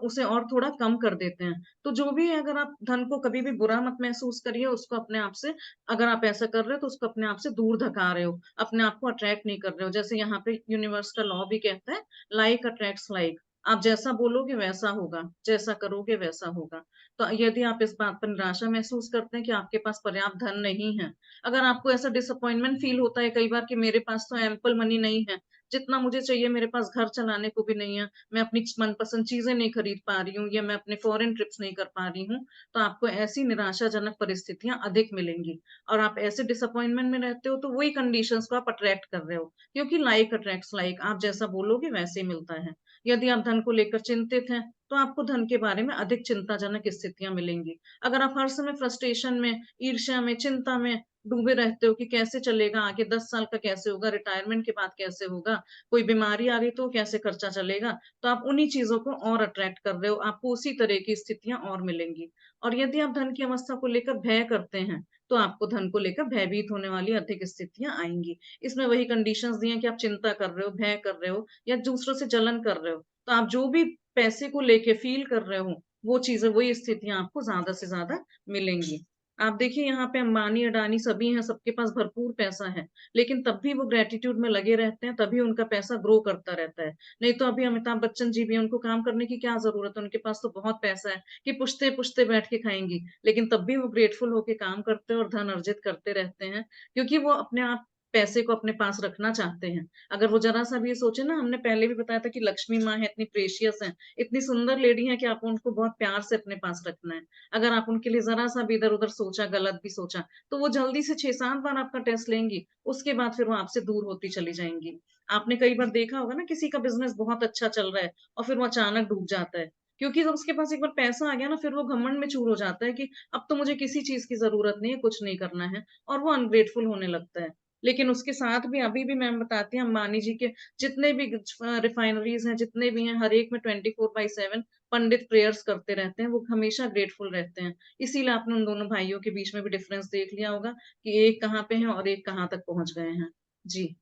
उसे और थोड़ा कम कर देते हैं। तो जो भी है, अगर आप धन को कभी भी बुरा मत महसूस करिए, उसको अपने आप से, अगर आप ऐसा कर रहे हो तो उसको अपने आप से दूर धका रहे हो, अपने आप को अट्रैक्ट नहीं कर रहे हो। जैसे यहाँ पे यूनिवर्स का लॉ भी कहता है, लाइक अट्रैक्ट्स लाइक। आप जैसा बोलोगे वैसा होगा, जैसा करोगे वैसा होगा। तो यदि आप इस बात पर निराशा महसूस करते हैं कि आपके पास पर्याप्त धन नहीं है, अगर आपको ऐसा डिसअपॉइंटमेंट फील होता है कई बार कि मेरे पास तो एम्पल मनी नहीं है, जितना मुझे चाहिए मेरे पास घर चलाने को भी नहीं है, मैं अपनी मनपसंद चीजें नहीं खरीद पा रही हूँ, या मैं अपने फॉरेन ट्रिप्स नहीं कर पा रही हूँ, तो आपको ऐसी निराशाजनक परिस्थितियां अधिक मिलेंगी। और आप ऐसे डिसअपॉइंटमेंट में रहते हो, तो वही कंडीशंस को आप अट्रैक्ट कर रहे हो, क्योंकि लाइक अट्रैक्ट्स लाइक, आप जैसा बोलोगे वैसे ही मिलता है। यदि आप धन को लेकर चिंतित हैं, तो आपको धन के बारे में अधिक चिंताजनक स्थितियां मिलेंगी। अगर आप हर समय फ्रस्ट्रेशन में, ईर्ष्या में, चिंता में डूबे रहते हो कि कैसे चलेगा आगे, 10 साल का कैसे होगा, रिटायरमेंट के बाद कैसे होगा, कोई बीमारी आ रही तो कैसे खर्चा चलेगा, तो आप उन्हीं चीजों को और अट्रैक्ट कर रहे हो, आपको उसी तरह की स्थितियां और मिलेंगी। और यदि आप धन की अवस्था को लेकर भय करते हैं, तो आपको धन को लेकर भयभीत होने वाली अधिक स्थितियां आएंगी। इसमें वही कंडीशंस दी हैं कि आप चिंता कर रहे हो, भय कर रहे हो, या दूसरों से जलन कर रहे हो, तो आप जो भी पैसे को लेके फील कर रहे हो, वो चीजें, वही स्थितियां आपको ज्यादा से ज्यादा मिलेंगी। आप देखिए यहाँ पे अंबानी अडानी सभी हैं, सबके पास भरपूर पैसा है, लेकिन तब भी वो ग्रेटिट्यूड में लगे रहते हैं, तभी उनका पैसा ग्रो करता रहता है। नहीं तो अभी अमिताभ बच्चन जी भी हैं, उनको काम करने की क्या जरूरत है, उनके पास तो बहुत पैसा है कि पुश्ते पुश्ते बैठ के खाएंगी, लेकिन तब भी वो ग्रेटफुल होके काम करते हैं और धन अर्जित करते रहते हैं, क्योंकि वो अपने आप पैसे को अपने पास रखना चाहते हैं। अगर वो जरा सा भी ये सोचे ना, हमने पहले भी बताया था कि लक्ष्मी माँ है, इतनी प्रेशियस है, इतनी सुंदर लेडी है कि आपको उनको बहुत प्यार से अपने पास रखना है। अगर आप उनके लिए जरा सा भी इधर उधर सोचा, गलत भी सोचा, तो वो जल्दी से 6-7 बार आपका टेस्ट लेंगी, उसके बाद फिर वो आपसे दूर होती चली जाएंगी। आपने कई बार देखा होगा ना, किसी का बिजनेस बहुत अच्छा चल रहा है और फिर वो अचानक डूब जाता है, क्योंकि जब उसके पास एक बार पैसा आ गया ना, फिर वो घमंड में चूर हो जाता है कि अब तो मुझे किसी चीज की जरूरत नहीं है, कुछ नहीं करना है, और वो अनग्रेटफुल होने लगता है। लेकिन उसके साथ भी अभी भी मैम बताती हैं, अंबानी जी के जितने भी रिफाइनरीज हैं, जितने भी हैं, हर एक में 24/7 पंडित प्रेयर्स करते रहते हैं, वो हमेशा ग्रेटफुल रहते हैं। इसीलिए आपने उन दोनों भाइयों के बीच में भी डिफरेंस देख लिया होगा कि एक कहाँ पे है और एक कहाँ तक पहुंच गए हैं। जी।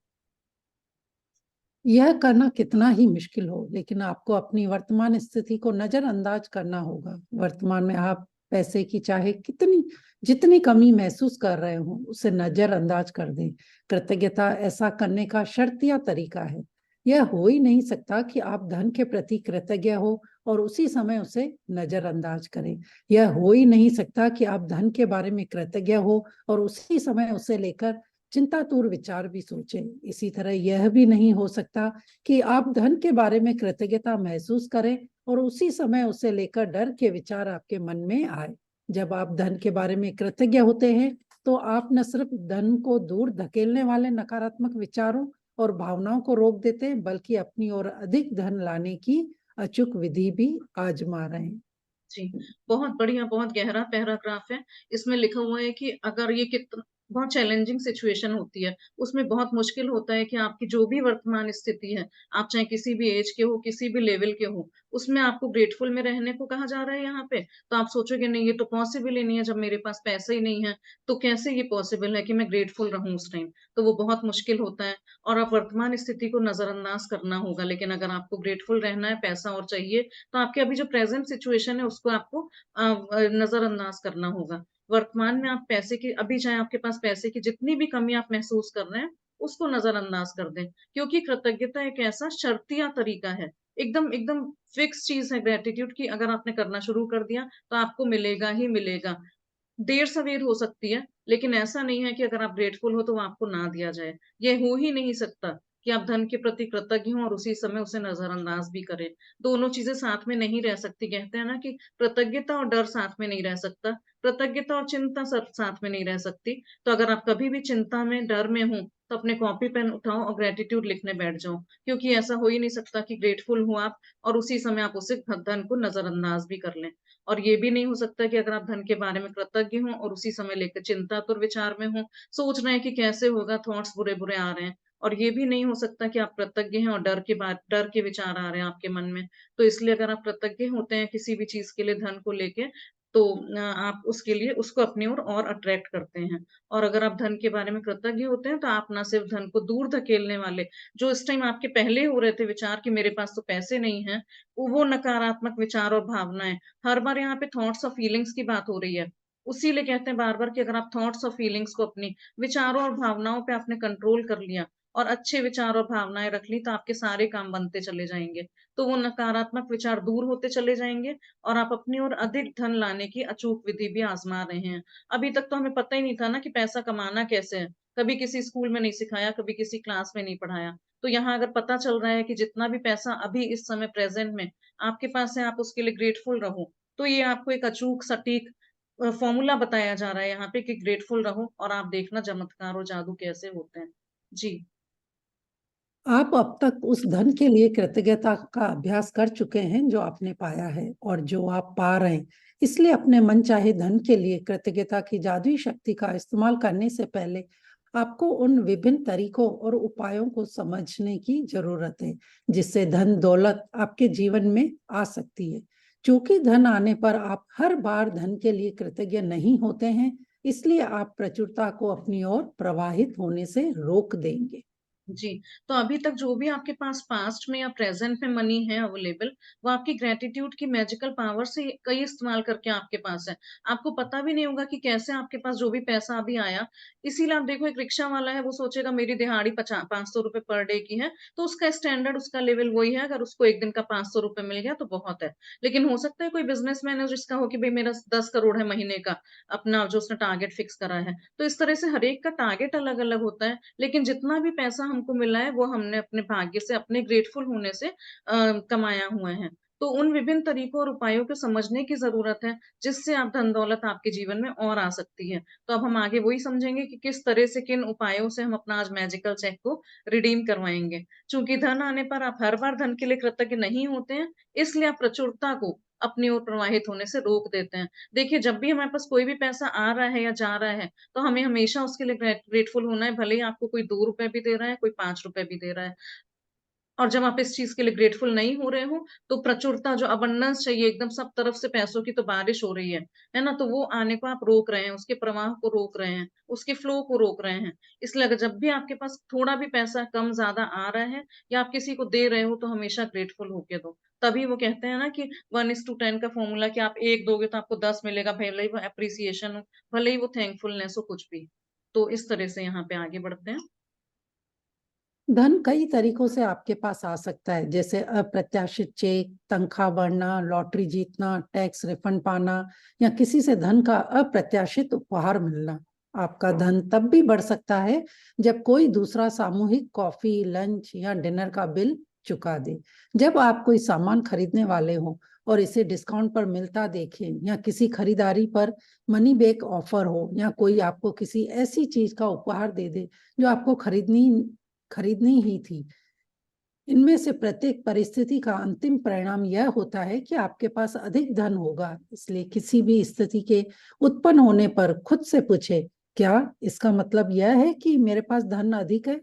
यह करना कितना ही मुश्किल हो, लेकिन आपको अपनी वर्तमान स्थिति को नजरअंदाज करना होगा। वर्तमान में आप पैसे की चाहे कितनी जितनी कमी महसूस कर रहे हो, उसे नजरअंदाज कर दें। कृतज्ञता ऐसा करने का शर्तिया तरीका है। यह हो ही नहीं सकता कि आप धन के प्रति कृतज्ञ हो और उसी समय उसे नजरअंदाज करें। यह हो ही नहीं सकता कि आप धन के बारे में कृतज्ञ हो और उसी समय उसे लेकर चिंतातुर विचार भी सोचें। इसी तरह यह भी नहीं हो सकता कि आप धन के बारे में कृतज्ञता महसूस करें और उसी समय उसे लेकर डर के विचार आपके मन में आए। जब आप धन के बारे में कृतज्ञ होते हैं, तो आप न सिर्फ धन को दूर धकेलने वाले नकारात्मक विचारों और भावनाओं को रोक देते हैं, बल्कि अपनी ओर अधिक धन लाने की अचूक विधि भी आजमा रहे हैं। जी, बहुत बढ़िया, बहुत गहरा पैराग्राफ है। इसमें लिखा हुआ है कि अगर ये कितना बहुत चैलेंजिंग सिचुएशन होती है, उसमें बहुत मुश्किल होता है कि आपकी जो भी वर्तमान स्थिति है, आप चाहे किसी भी एज के हो, किसी भी लेवल के हो, उसमें आपको ग्रेटफुल में रहने को कहा जा रहा है यहाँ पे। तो आप सोचोगे नहीं, ये तो पॉसिबल ही नहीं है, जब मेरे पास पैसे ही नहीं है, तो कैसे ये पॉसिबल है कि मैं ग्रेटफुल रहूं उस टाइम। तो वो बहुत मुश्किल होता है, और आप वर्तमान स्थिति को नजरअंदाज करना होगा। लेकिन अगर आपको ग्रेटफुल रहना है, पैसा और चाहिए, तो आपके अभी जो प्रेजेंट सिचुएशन है उसको आपको नजरअंदाज करना होगा। वर्तमान में आप पैसे की, अभी चाहे आपके पास पैसे की जितनी भी कमी आप महसूस कर रहे हैं, उसको नजरअंदाज कर दें, क्योंकि कृतज्ञता एक ऐसा शर्तिया तरीका है, एकदम एकदम फिक्स चीज है ग्रेटिट्यूड की। अगर आपने करना शुरू कर दिया तो आपको मिलेगा ही मिलेगा। देर सवेर हो सकती है, लेकिन ऐसा नहीं है कि अगर आप ग्रेटफुल हो तो वो आपको ना दिया जाए। ये हो ही नहीं सकता कि आप धन के प्रति कृतज्ञ हों और उसी समय उसे नजरअंदाज भी करें। दोनों चीजें साथ में नहीं रह सकती। कहते हैं ना कि कृतज्ञता और डर साथ में नहीं रह सकता, कृतज्ञता और चिंता सब साथ में नहीं रह सकती। तो अगर आप कभी भी चिंता में, डर में हो, तो अपने कॉपी पेन उठाओ और ग्रेटिट्यूड लिखने बैठ जाओ, क्योंकि ऐसा हो ही नहीं सकता कि ग्रेटफुल हो आप और उसी समय आप उसे धन को नजरअंदाज भी कर लें। और ये भी नहीं हो सकता कि अगर आप धन के बारे में कृतज्ञ हो और उसी समय लेकर चिंतातुर विचार में हो, सोच रहे हैं कि कैसे होगा, थॉट्स बुरे बुरे आ रहे हैं। और ये भी नहीं हो सकता कि आप कृतज्ञ हैं और डर के विचार आ रहे हैं आपके मन में। तो इसलिए अगर आप कृतज्ञ होते हैं किसी भी चीज के लिए, धन को लेके, तो आप उसके लिए उसको अपनी ओर और अट्रैक्ट करते हैं। और अगर आप धन के बारे में कृतज्ञ होते हैं, तो आप ना सिर्फ धन को दूर धकेलने वाले, जो इस टाइम आपके पहले हो रहे थे विचार कि मेरे पास तो पैसे नहीं है, वो नकारात्मक विचार और भावनाएं, हर बार यहाँ पे थॉट्स और फीलिंग्स की बात हो रही है। उसी लिए कहते हैं बार बार कि अगर आप थॉट्स और फीलिंग्स को, अपनी विचारों और भावनाओं पे आपने कंट्रोल कर लिया और अच्छे विचार और भावनाएं रख ली, तो आपके सारे काम बनते चले जाएंगे। तो वो नकारात्मक विचार दूर होते चले जाएंगे और आप अपनी ओर अधिक धन लाने की अचूक विधि भी आजमा रहे हैं। अभी तक तो हमें पता ही नहीं था ना कि पैसा कमाना कैसे है। कभी किसी स्कूल में नहीं सिखाया, कभी किसी क्लास में नहीं पढ़ाया। तो यहाँ अगर पता चल रहा है कि जितना भी पैसा अभी इस समय प्रेजेंट में आपके पास है, आप उसके लिए ग्रेटफुल रहो, तो ये आपको एक अचूक सटीक फॉर्मूला बताया जा रहा है यहाँ पे कि ग्रेटफुल रहो, और आप देखना चमत्कार और जादू कैसे होते हैं। जी। आप अब तक उस धन के लिए कृतज्ञता का अभ्यास कर चुके हैं जो आपने पाया है और जो आप पा रहे हैं। इसलिए अपने मनचाहे धन के लिए कृतज्ञता की जादुई शक्ति का इस्तेमाल करने से पहले आपको उन विभिन्न तरीकों और उपायों को समझने की जरूरत है, जिससे धन दौलत आपके जीवन में आ सकती है। चूंकि धन आने पर आप हर बार धन के लिए कृतज्ञ नहीं होते हैं, इसलिए आप प्रचुरता को अपनी ओर प्रवाहित होने से रोक देंगे। जी, तो अभी तक जो भी आपके पास पास्ट में या प्रेजेंट में मनी है अवेलेबल, वो आपकी ग्रेटिट्यूड की मैजिकल पावर से कई इस्तेमाल करके आपके पास है। आपको पता भी नहीं होगा कि कैसे आपके पास जो भी पैसा अभी आया। इसीलिए आप देखो, एक रिक्शा वाला है, वो सोचेगा मेरी दिहाड़ी 500 रुपए पर डे की है, तो उसका स्टैंडर्ड, उसका लेवल वही है। अगर उसको एक दिन का 500 रुपए मिल गया तो बहुत है। लेकिन हो सकता है कोई बिजनेसमैन है जिसका हो कि भाई मेरा 10 करोड़ है महीने का, अपना जो उसने टारगेट फिक्स करा है। तो इस तरह से हर एक का टारगेट अलग अलग होता है। लेकिन जितना भी पैसा हमको मिला है वो हमने अपने भाग्य से, अपने ग्रेटफुल होने से कमाया हुआ है। तो उन विभिन्न तरीकों और उपायों को समझने की जरूरत है, जिससे आप धन दौलत आपके जीवन में और आ सकती है। तो अब हम आगे वही समझेंगे कि किस तरह से, किन उपायों से हम अपना आज मैजिकल चेक को रिडीम करवाएंगे। चूंकि धन आने पर आप हर बार धन के लिए कृतज्ञ नहीं होते हैं, इसलिए आप प्रचुरता को अपनी ओर प्रवाहित होने से रोक देते हैं। देखिए, जब भी हमारे पास कोई भी पैसा आ रहा है या जा रहा है, तो हमें हमेशा उसके लिए ग्रेटफुल होना है, भले ही आपको कोई 2 रुपए भी दे रहा है, कोई 5 रुपए भी दे रहा है। और जब आप इस चीज के लिए ग्रेटफुल नहीं हो रहे हो, तो प्रचुरता, जो अबंडेंस चाहिए, एकदम सब तरफ से पैसों की तो बारिश हो रही है ना, तो वो आने को आप रोक रहे हैं, उसके प्रवाह को रोक रहे हैं, उसके फ्लो को रोक रहे हैं। इसलिए अगर जब भी आपके पास थोड़ा भी पैसा कम ज्यादा आ रहा है, या आप किसी को दे रहे हो, तो हमेशा ग्रेटफुल होके दो। तभी वो कहते हैं ना कि 1:10 का फॉर्मूला, कि आप एक दोगे तो आपको 10 मिलेगा, भले ही वो अप्रिसिएशन हो, भले ही वो थैंकफुलनेस हो, कुछ भी। तो इस तरह से यहाँ पे आगे बढ़ते हैं। धन कई तरीकों से आपके पास आ सकता है, जैसे अप्रत्याशित चेक, तनख्वाह बढ़ना, लॉटरी जीतना, टैक्स रिफंड पाना, या किसी से धन का अप्रत्याशित उपहार मिलना। आपका धन तब भी बढ़ सकता है जब कोई दूसरा सामूहिक कॉफी, लंच या डिनर का बिल चुका दे, जब आप कोई सामान खरीदने वाले हो और इसे डिस्काउंट पर मिलता देखें, या किसी खरीदारी पर मनी बैक ऑफर हो, या कोई आपको किसी ऐसी चीज का उपहार दे दे जो आपको खरीदनी ही थी। इनमें से प्रत्येक परिस्थिति का अंतिम परिणाम यह होता है कि आपके पास अधिक धन होगा। इसलिए किसी भी स्थिति के उत्पन्न होने पर खुद से पूछे, क्या इसका मतलब यह है कि मेरे पास धन अधिक है?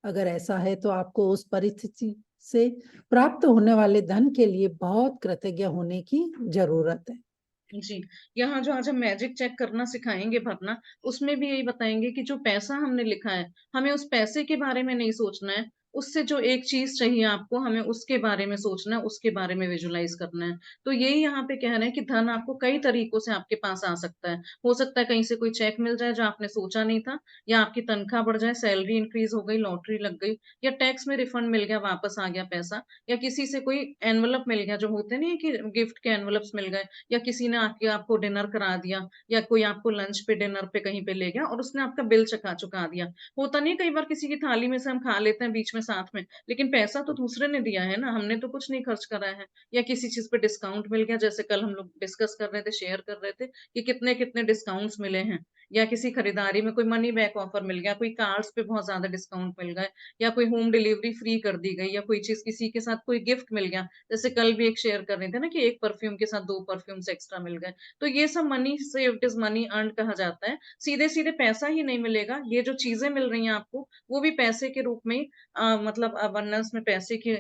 अगर ऐसा है तो आपको उस परिस्थिति से प्राप्त होने वाले धन के लिए बहुत कृतज्ञ होने की जरूरत है। जी, यहाँ जो आज हम मैजिक चेक करना सिखाएंगे, भरना, उसमें भी यही बताएंगे कि जो पैसा हमने लिखा है, हमें उस पैसे के बारे में नहीं सोचना है। उससे जो एक चीज चाहिए आपको, हमें उसके बारे में सोचना है, उसके बारे में विजुलाइज करना है। तो यही यहाँ पे कह रहे हैं कि धन आपको कई तरीकों से आपके पास आ सकता है। हो सकता है कहीं से कोई चेक मिल जाए जो आपने सोचा नहीं था, या आपकी तनख्वाह बढ़ जाए, सैलरी इंक्रीज हो गई, लॉटरी लग गई, या टैक्स में रिफंड मिल गया, वापस आ गया पैसा, या किसी से कोई एनवलप मिल गया, जो होते नहीं है कि गिफ्ट के एनवलप्स मिल गए, या किसी ने आके आपको डिनर करा दिया, या कोई आपको लंच पे, डिनर पे कहीं पे ले गया और उसने आपका बिल चुका चुका दिया। होता नहीं है, कई बार किसी की थाली में से हम खा लेते हैं बीच में साथ में, लेकिन पैसा तो दूसरे ने दिया है ना, हमने तो कुछ नहीं खर्च करा है। या किसी चीज पे डिस्काउंट मिल गया, जैसे कल हम लोग डिस्कस कर रहे थे, शेयर कर रहे थे कि कितने कितने डिस्काउंट्स मिले हैं। या किसी खरीदारी में कोई मनी बैक ऑफर मिल गया, कोई कार्ड्स पे बहुत ज्यादा डिस्काउंट मिल गए, या कोई होम डिलीवरी फ्री कर दी गई, या कोई चीज, किसी के साथ कोई गिफ्ट मिल गया। जैसे कल भी एक शेयर कर रहे थे ना कि एक परफ्यूम के साथ 2 परफ्यूम्स एक्स्ट्रा मिल गए। तो ये सब money saved is money earn कहा जाता है। सीधे सीधे पैसा ही नहीं मिलेगा, ये जो चीजें मिल रही हैं आपको, वो भी पैसे के रूप में मतलब अबंडेंस में पैसे के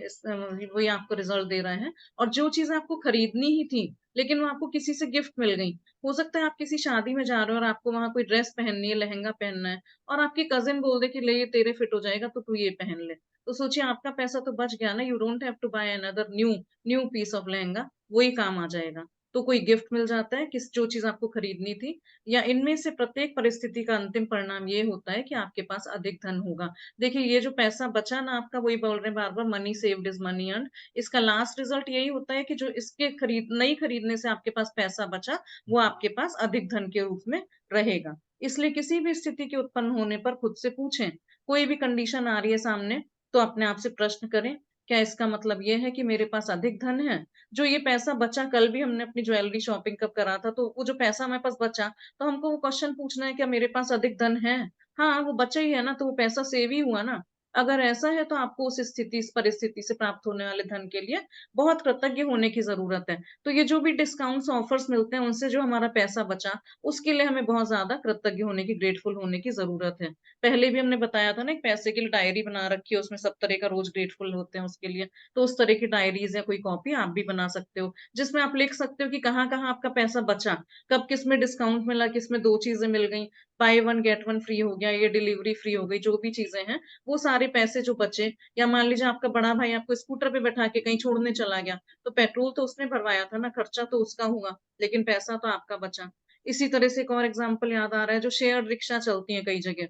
वही आपको रिजल्ट दे रहे हैं। और जो चीज आपको खरीदनी ही थी, लेकिन वो आपको किसी से गिफ्ट मिल गई। हो सकता है आप किसी शादी में जा रहे हो और आपको वहां कोई ड्रेस पहननी है, लहंगा पहनना है, और आपकी कजिन बोल दे कि ले, ये तेरे फिट हो जाएगा, तो तू ये पहन ले। तो सोचिए, आपका पैसा तो बच गया ना। You don't have to buy another new new piece of lehenga, वही काम आ जाएगा। तो कोई गिफ्ट मिल जाता है, किस जो चीज आपको खरीदनी थी। या इनमें से प्रत्येक परिस्थिति का अंतिम परिणाम ये होता है कि आपके पास अधिक धन होगा। देखिए, ये जो पैसा बचा ना आपका, वही बोल रहे हैं बार बार, money saved is money earn. इसका लास्ट रिजल्ट यही होता है कि जो इसके नहीं खरीदने से आपके पास पैसा बचा, वो आपके पास अधिक धन के रूप में रहेगा। इसलिए किसी भी स्थिति के उत्पन्न होने पर खुद से पूछें, कोई भी कंडीशन आ रही है सामने, तो अपने आप से प्रश्न करें, क्या इसका मतलब ये है कि मेरे पास अधिक धन है? जो ये पैसा बचा, कल भी हमने अपनी ज्वेलरी शॉपिंग कब करा था, तो वो जो पैसा हमारे पास बचा, तो हमको वो क्वेश्चन पूछना है, क्या मेरे पास अधिक धन है? हाँ, वो बचा ही है ना, तो वो पैसा सेव ही हुआ ना। अगर ऐसा है, तो आपको उस स्थिति, इस परिस्थिति से प्राप्त होने वाले धन के लिए बहुत कृतज्ञ होने की जरूरत है। तो ये जो भी डिस्काउंट्स, ऑफर्स मिलते हैं, उनसे जो हमारा पैसा बचा, उसके लिए हमें बहुत ज्यादा कृतज्ञ होने की, ग्रेटफुल होने की जरूरत है। पहले भी हमने बताया था ना, एक पैसे के लिए डायरी बना रखी है, उसमें सब तरह का रोज ग्रेटफुल होते हैं उसके लिए। तो उस तरह की डायरीज या कोई कॉपी आप भी बना सकते हो, जिसमें आप लिख सकते हो कि कहाँ कहाँ आपका पैसा बचा, कब किस में डिस्काउंट मिला, किस में 2 चीजें मिल गई। By one get one free हो गया, ये डिलीवरी फ्री हो गई, जो भी चीजें हैं वो सारे पैसे जो बचे, या मान लीजिए आपका बड़ा भाई आपको स्कूटर पे बैठा के कहीं छोड़ने चला गया, तो पेट्रोल तो उसने भरवाया था ना, खर्चा तो उसका हुआ, लेकिन पैसा तो आपका बचा। इसी तरह से एक और एग्जाम्पल याद आ रहा है, जो शेयर रिक्शा चलती है कई जगह,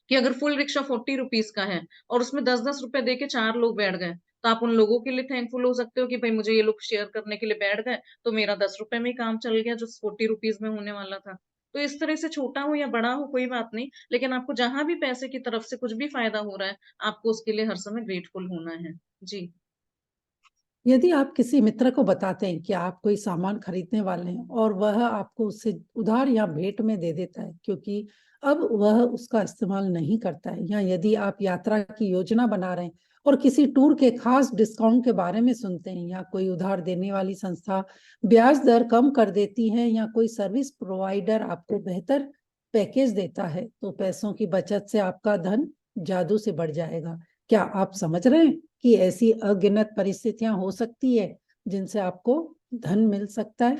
कि अगर फुल रिक्शा 40 रुपीज का है और उसमें 10-10 रुपए दे के 4 लोग बैठ गए, तो आप उन लोगों के लिए थैंकफुल हो सकते हो कि भाई मुझे ये लोग शेयर करने के लिए बैठ गए, तो मेरा 10 रुपए में ही काम चल गया जो 40 रुपीज में होने वाला था। तो इस तरह से छोटा हो या बड़ा हो कोई बात नहीं, लेकिन आपको जहां भी पैसे की तरफ से कुछ भी फायदा हो रहा है, आपको उसके लिए हर समय ग्रेटफुल होना है। जी। यदि आप किसी मित्र को बताते हैं कि आप कोई सामान खरीदने वाले हैं और वह आपको उससे उधार या भेंट में दे देता है क्योंकि अब वह उसका इस्तेमाल नहीं करता है, या यदि आप यात्रा की योजना बना रहे हैं और किसी टूर के खास डिस्काउंट के बारे में सुनते हैं, या कोई उधार देने वाली संस्था ब्याज दर कम कर देती है, या कोई सर्विस प्रोवाइडर आपको बेहतर पैकेज देता है, तो पैसों की बचत से आपका धन जादू से बढ़ जाएगा। क्या आप समझ रहे हैं कि ऐसी अगिनत परिस्थितियां हो सकती है जिनसे आपको धन मिल सकता है?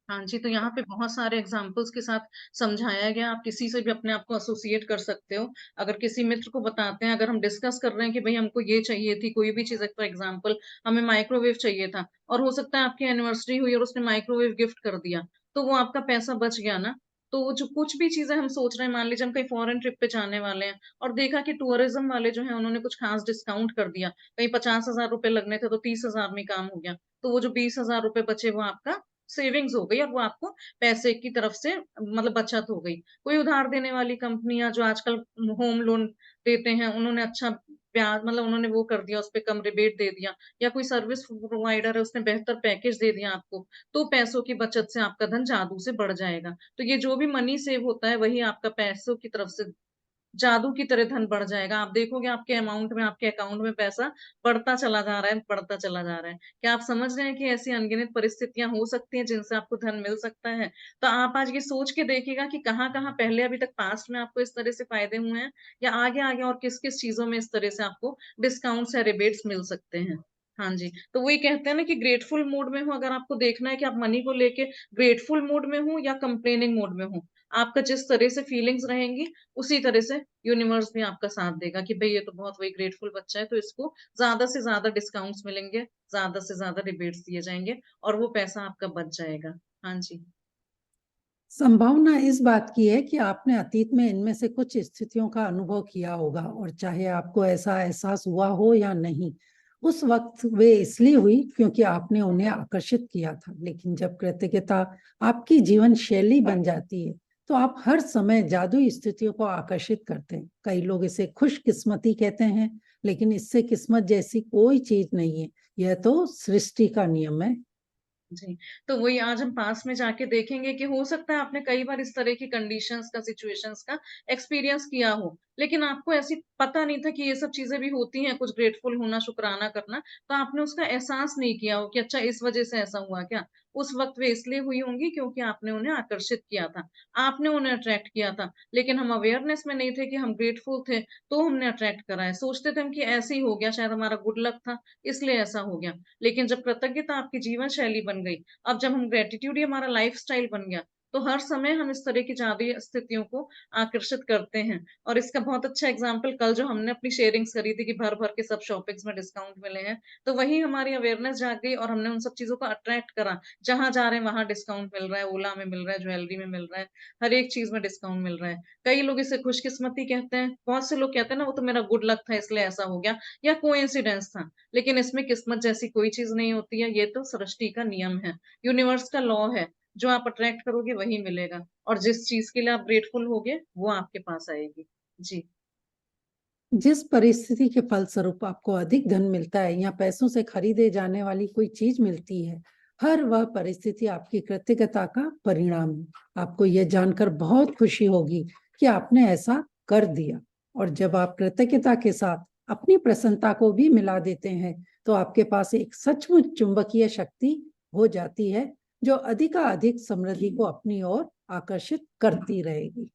हाँ जी, तो यहाँ पे बहुत सारे एग्जाम्पल्स के साथ समझाया गया, आप किसी से भी अपने आप को एसोसिएट कर सकते हो। अगर किसी मित्र को बताते हैं, अगर हम डिस्कस कर रहे हैं कि भाई हमको ये चाहिए थी, कोई भी चीज, फॉर एग्जाम्पल हमें माइक्रोवेव चाहिए था, और हो सकता है आपकी एनिवर्सरी हुई और उसने माइक्रोवेव गिफ्ट कर दिया, तो वो आपका पैसा बच गया ना। तो वो जो कुछ भी चीजें हम सोच रहे हैं, मान लीजिए हम कहीं फॉरेन ट्रिप पे जाने वाले हैं और देखा कि टूरिज्म वाले जो है उन्होंने कुछ खास डिस्काउंट कर दिया, कहीं 50,000 रुपए लगने थे तो 30,000 में काम हो गया, तो वो जो 20,000 रुपए बचे वो आपका सेविंग्स हो गई, और वो आपको पैसे की तरफ से मतलब बचत हो गई। कोई उधार देने वाली कंपनियां जो आजकल होम लोन देते हैं, उन्होंने अच्छा ब्याज, मतलब उन्होंने वो कर दिया, उस पे कम रिबेट दे दिया, या कोई सर्विस प्रोवाइडर है उसने बेहतर पैकेज दे दिया आपको, तो पैसों की बचत से आपका धन जादू से बढ़ जाएगा। तो ये जो भी मनी सेव होता है वही आपका पैसों की तरफ से जादू की तरह धन बढ़ जाएगा। आप देखोगे आपके अमाउंट में, आपके अकाउंट में पैसा बढ़ता चला जा रहा है, बढ़ता चला जा रहा है। क्या आप समझ रहे हैं कि ऐसी अनगिनत परिस्थितियां हो सकती हैं जिनसे आपको धन मिल सकता है? तो आप आज ये सोच के देखिएगा कि कहाँ कहाँ पहले अभी तक पास्ट में आपको इस तरह से फायदे हुए हैं, या आगे आगे और किस किस चीजों में इस तरह से आपको डिस्काउंट्स या रिबेट्स मिल सकते हैं। हाँ जी, तो वही कहते हैं ना कि ग्रेटफुल मूड में हो, अगर आपको देखना है कि आप मनी को लेके ग्रेटफुल मूड में हो या कंप्लेनिंग मूड में हो, आपका जिस तरह से फीलिंग्स रहेंगी उसी तरह से यूनिवर्स भी आपका साथ देगा कि भाई ये तो बहुत वही ग्रेटफुल बच्चा है, तो इसको ज्यादा से ज्यादा डिस्काउंट्स मिलेंगे, ज्यादा से ज्यादा रिबेट्स दिए जाएंगे, और वो पैसा आपका बच जाएगा। हाँ जी। संभावना इस बात की है कि आपने अतीत में इनमें से कुछ स्थितियों का अनुभव किया होगा, और चाहे आपको ऐसा एहसास हुआ हो या नहीं, उस वक्त वे इसलिए हुई क्योंकि आपने उन्हें आकर्षित किया था। लेकिन जब कृतज्ञता आपकी जीवन शैली बन जाती है, तो आप हर समय जादुई स्थितियों को आकर्षित करते हैं। कई लोग इसे खुशकिस्मती कहते हैं, लेकिन इससे किस्मत जैसी कोई चीज नहीं है, यह तो सृष्टि का नियम है। जी, तो वही आज हम पास में जाके देखेंगे कि हो सकता है आपने कई बार इस तरह की कंडीशंस का, सिचुएशंस का एक्सपीरियंस किया हो, लेकिन आपको ऐसी पता नहीं था कि ये सब चीजें भी होती हैं, कुछ ग्रेटफुल होना, शुक्राना करना, तो आपने उसका एहसास नहीं किया हो कि अच्छा इस वजह से ऐसा हुआ क्या। उस वक्त वे इसलिए हुई होंगी क्योंकि आपने उन्हें आकर्षित किया था, आपने उन्हें अट्रैक्ट किया था, लेकिन हम अवेयरनेस में नहीं थे कि हम ग्रेटफुल थे, तो हमने अट्रैक्ट करा है। सोचते थे हम कि ऐसे ही हो गया, शायद हमारा गुड लक था इसलिए ऐसा हो गया। लेकिन जब कृतज्ञता आपकी जीवन शैली बन गई, अब जब हम ग्रेटिट्यूड ही हमारा लाइफ स्टाइल बन गया, तो हर समय हम इस तरह की जादुई स्थितियों को आकर्षित करते हैं। और इसका बहुत अच्छा एग्जाम्पल कल जो हमने अपनी शेयरिंग्स करी थी कि भर भर के सब शॉपिंग्स में डिस्काउंट मिले हैं, तो वही हमारी अवेयरनेस जाग गई और हमने उन सब चीजों को अट्रैक्ट करा। जहां जा रहे हैं वहां डिस्काउंट मिल रहा है, ओला में मिल रहा है, ज्वेलरी में मिल रहा है, हर एक चीज में डिस्काउंट मिल रहा है। कई लोग इसे खुशकिस्मती कहते हैं, बहुत से लोग कहते हैं ना वो तो मेरा गुड लक था इसलिए ऐसा हो गया, या कोइंसिडेंस था। लेकिन इसमें किस्मत जैसी कोई चीज नहीं होती है, ये तो सृष्टि का नियम है, यूनिवर्स का लॉ है। जो आप अट्रैक्ट करोगे वही मिलेगा, और जिस चीज के लिए आप ग्रेटफुल होगे वो आपके पास आएगी। जी। जिस परिस्थिति के फलस्वरूप आपको अधिक धन मिलता है या पैसों से खरीदे जाने वाली कोई चीज मिलती है, हर वह परिस्थिति आपकी कृतज्ञता का परिणाम है। आपको यह जानकर बहुत खुशी होगी कि आपने ऐसा कर दिया, और जब आप कृतज्ञता के साथ अपनी प्रसन्नता को भी मिला देते हैं, तो आपके पास एक सचमुच चुंबकीय शक्ति हो जाती है जो अधिकाधिक समृद्धि को अपनी ओर आकर्षित करती रहेगी।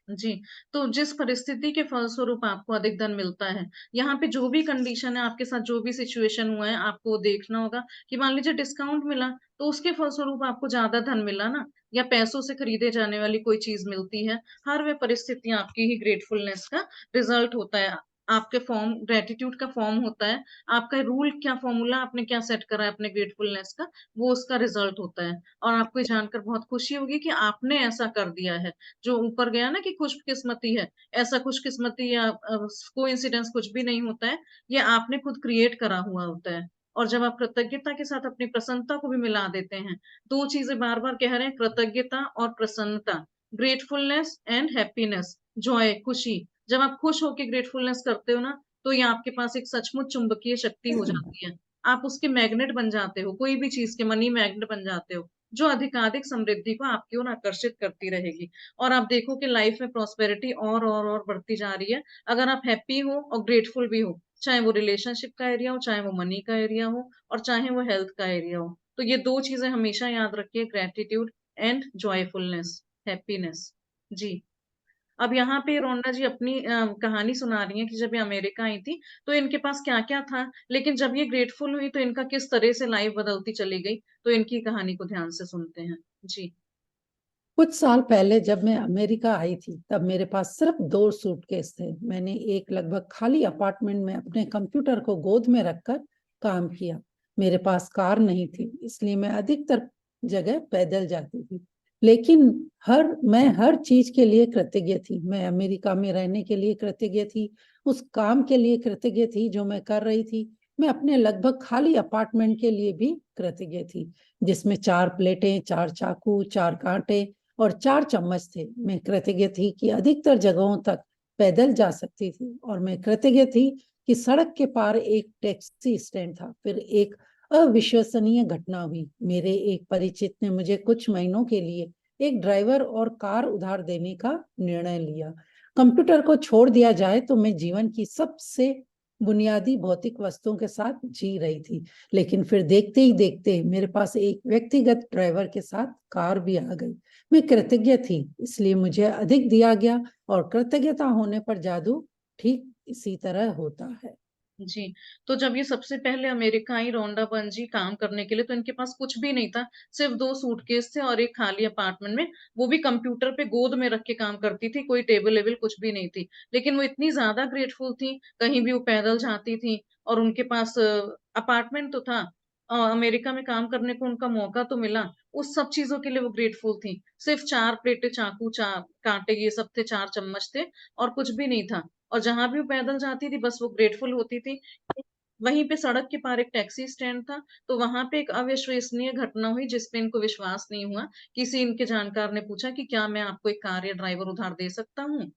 जी, तो जिस परिस्थिति के फलस्वरूप आपको अधिक धन मिलता है, यहाँ पे जो भी कंडीशन है, आपके साथ जो भी सिचुएशन हुआ है, आपको देखना होगा कि मान लीजिए डिस्काउंट मिला, तो उसके फलस्वरूप आपको ज़्यादा धन मिला ना, या पैसों से खरीदे जाने वाली कोई चीज़ मिलती है, हर वह परिस्थिति आपकी ही ग्रेटफुलनेस का रिज़ल्ट होता है। आपके फॉर्म ग्रैटिट्यूड का फॉर्म होता है, आपका रूल क्या फ़ॉर्मूला आपने क्या सेट करा है अपने ग्रेटफुलनेस का, वो उसका रिज़ल्ट होता है। और आपको ये जानकर बहुत खुशी होगी कि आपने ऐसा कर दिया है। जो ऊपर गया ना कि खुशकिस्मती है, ऐसा खुशकिस्मती या कोइंसिडेंस कुछ भी नहीं होता है, ये आपने खुद क्रिएट करा हुआ होता है। और जब आप कृतज्ञता के साथ अपनी प्रसन्नता को भी मिला देते हैं, 2 चीज़ें बार-बार कह रहे हैं, कृतज्ञता और प्रसन्नता, ग्रेटफुलनेस एंड हैप्पीनेस, जॉय, खुशी। जब आप खुश होके ग्रेटफुलनेस करते हो ना, तो ये आपके पास एक सचमुच चुंबकीय शक्ति हो जाती है। आप उसके मैग्नेट बन जाते हो, कोई भी चीज़ के मनी मैग्नेट बन जाते हो, जो अधिकाधिक समृद्धि को आपकी ओर आकर्षित करती रहेगी। और आप देखो कि लाइफ में प्रॉस्पेरिटी और बढ़ती जा रही है। अगर आप हैप्पी हो और ग्रेटफुल भी हो, चाहे वो रिलेशनशिप का एरिया हो, चाहे वो मनी का एरिया हो और चाहे वो हेल्थ का एरिया हो। तो ये 2 चीज़ें हमेशा याद रखिए, ग्रैटिट्यूड एंड जॉयफुलनेस, हैप्पीनेस। जी। अब यहाँ पे रोंडा जी अपनी कहानी सुना रही हैं कि जब ये अमेरिका आई थी, तो इनके पास क्या-क्या था, लेकिन जब ये ग्रेटफुल हुई तो इनका किस तरह से लाइफ बदलती चली गई। तो इनकी कहानी को ध्यान से सुनते हैं। जी। कुछ साल पहले जब मैं अमेरिका आई थी, तब मेरे पास सिर्फ 2 सूटकेस थे। मैंने एक लगभग खाली अपार्टमेंट में अपने कंप्यूटर को गोद में रखकर काम किया। मेरे पास कार नहीं थी, इसलिए मैं अधिकतर जगह पैदल जाती थी। लेकिन मैं हर चीज के लिए कृतज्ञ थी। मैं अमेरिका में रहने के लिए कृतज्ञ थी, उस काम के लिए कृतज्ञ थी जो मैं कर रही थी। मैं अपने लगभग खाली अपार्टमेंट के लिए भी कृतज्ञ थी, जिसमें 4 प्लेटें, 4 चाकू, 4 कांटे और 4 चम्मच थे। मैं कृतज्ञ थी कि अधिकतर जगहों तक पैदल जा सकती थी, और मैं कृतज्ञ थी कि सड़क के पार एक टैक्सी स्टैंड था। फिर एक अविश्वसनीय घटना हुई। मेरे एक परिचित ने मुझे कुछ महीनों के लिए एक ड्राइवर और कार उधार देने का निर्णय लिया। कंप्यूटर को छोड़ दिया जाए तो मैं जीवन की सबसे बुनियादी भौतिक वस्तुओं के साथ जी रही थी, लेकिन फिर देखते ही देखते मेरे पास एक व्यक्तिगत ड्राइवर के साथ कार भी आ गई। मैं कृतज्ञ थी, इसलिए मुझे अधिक दिया गया, और कृतज्ञता होने पर जादू ठीक इसी तरह होता है। जी, तो जब ये सबसे पहले अमेरिका आई रोंडा बंजी काम करने के लिए, तो इनके पास कुछ भी नहीं था, सिर्फ 2 सूटकेस थे और एक खाली अपार्टमेंट में, वो भी कंप्यूटर पे गोद में रख के काम करती थी, कोई टेबल-वेबल कुछ भी नहीं थी। लेकिन वो इतनी ज़्यादा ग्रेटफुल थी, कहीं भी वो पैदल जाती थी और उनके पास अपार्टमेंट तो था, अमेरिका में काम करने को उनका मौका तो मिला, उस सब चीज़ों के लिए वो ग्रेटफुल थी। सिर्फ 4 प्लेटें, चाकू, 4 काँटे ये सब थे, 4 चम्मच थे और कुछ भी नहीं था। और जहाँ भी वो पैदल जाती थी बस वो ग्रेटफुल होती थी। वहीं पे सड़क के पार एक टैक्सी स्टैंड था, तो वहाँ पे एक अविश्वसनीय घटना हुई जिस पे इनको विश्वास नहीं हुआ। किसी इनके जानकार ने पूछा कि क्या मैं आपको एक कार या ड्राइवर उधार दे सकता हूँ?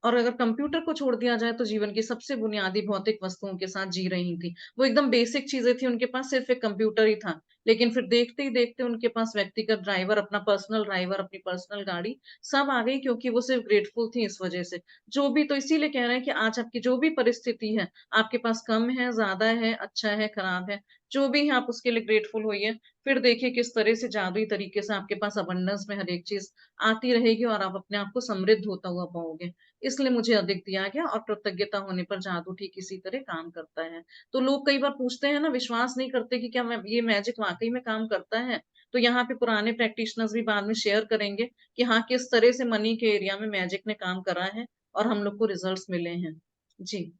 और अगर कंप्यूटर को छोड़ दिया जाए तो जीवन की सबसे बुनियादी भौतिक वस्तुओं के साथ जी रही थी। वो एकदम बेसिक चीज़ें थी, उनके पास सिर्फ़ एक कंप्यूटर ही था। लेकिन फिर देखते ही देखते उनके पास व्यक्तिगत ड्राइवर, अपना पर्सनल ड्राइवर, अपनी पर्सनल गाड़ी सब आ गई, क्योंकि वो सिर्फ़ ग्रेटफुल थी इस वज़ह से। जो भी तो इसीलिए कह रहे हैं कि आज आपकी जो भी परिस्थिति है, आपके पास कम है, ज़्यादा है, अच्छा है, खराब है, जो भी है आप उसके लिए ग्रेटफुल होइए। फिर देखिए किस तरह से जादुई तरीके से आपके पास अबंडेंस में हर एक चीज़ आती रहेगी और आप अपने आप को समृद्ध होता हुआ पाओगे। इसलिए मुझे अधिक दिया गया और कृतज्ञता होने पर जादू ठीक इसी तरह काम करता है। तो लोग कई बार पूछते हैं ना, विश्वास नहीं करते कि क्या मैं ये मैजिक वाक़ई में काम करता है? तो यहाँ पे पुराने प्रैक्टिशनर्स भी बाद में शेयर करेंगे कि हाँ, किस तरह से मनी के एरिया में मैजिक ने काम करा है और हम लोग को रिजल्ट्स मिले हैं। जी।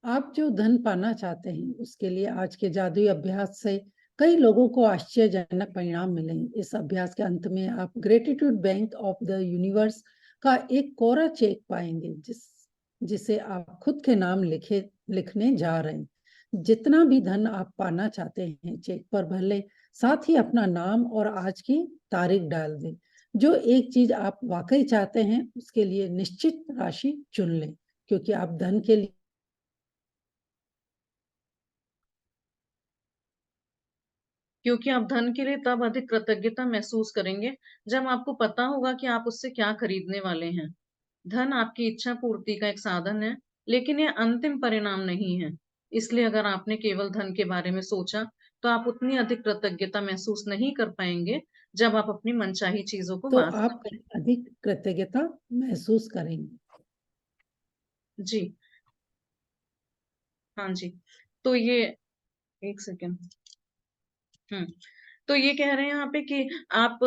आप जो धन पाना चाहते हैं, उसके लिए आज के जादुई अभ्यास से कई लोगों को आश्चर्यजनक परिणाम मिले हैं। इस अभ्यास के अंत में आप gratitude bank of the universe का एक कोरा चेक पाएंगे, जिसे आप खुद के नाम लिखने जा रहे हैं। जितना भी धन आप पाना चाहते हैं, चेक पर भर लें, साथ ही अपना नाम और आज की तारीख डाल दें। जो एक चीज आप वाकई चाहते हैं, उसके लिए निश्चित राशि चुन लें, क्योंकि आप धन के लिए क्योंकि आप धन के लिए तब अधिक कृतज्ञता महसूस करेंगे, जब आपको पता होगा कि आप उससे क्या खरीदने वाले हैं। धन आपकी इच्छा पूर्ति का एक साधन है, लेकिन यह अंतिम परिणाम नहीं है। इसलिए अगर आपने केवल धन के बारे में सोचा, तो आप उतनी अधिक कृतज्ञता महसूस नहीं कर पाएंगे, जब आप अपनी मनचाही चीजों को तो वास्ट आप अधिक कृतज्ञता महसूस करेंगे। जी हाँ जी। तो ये एक सेकेंड। तो ये कह रहे हैं यहाँ पे कि आप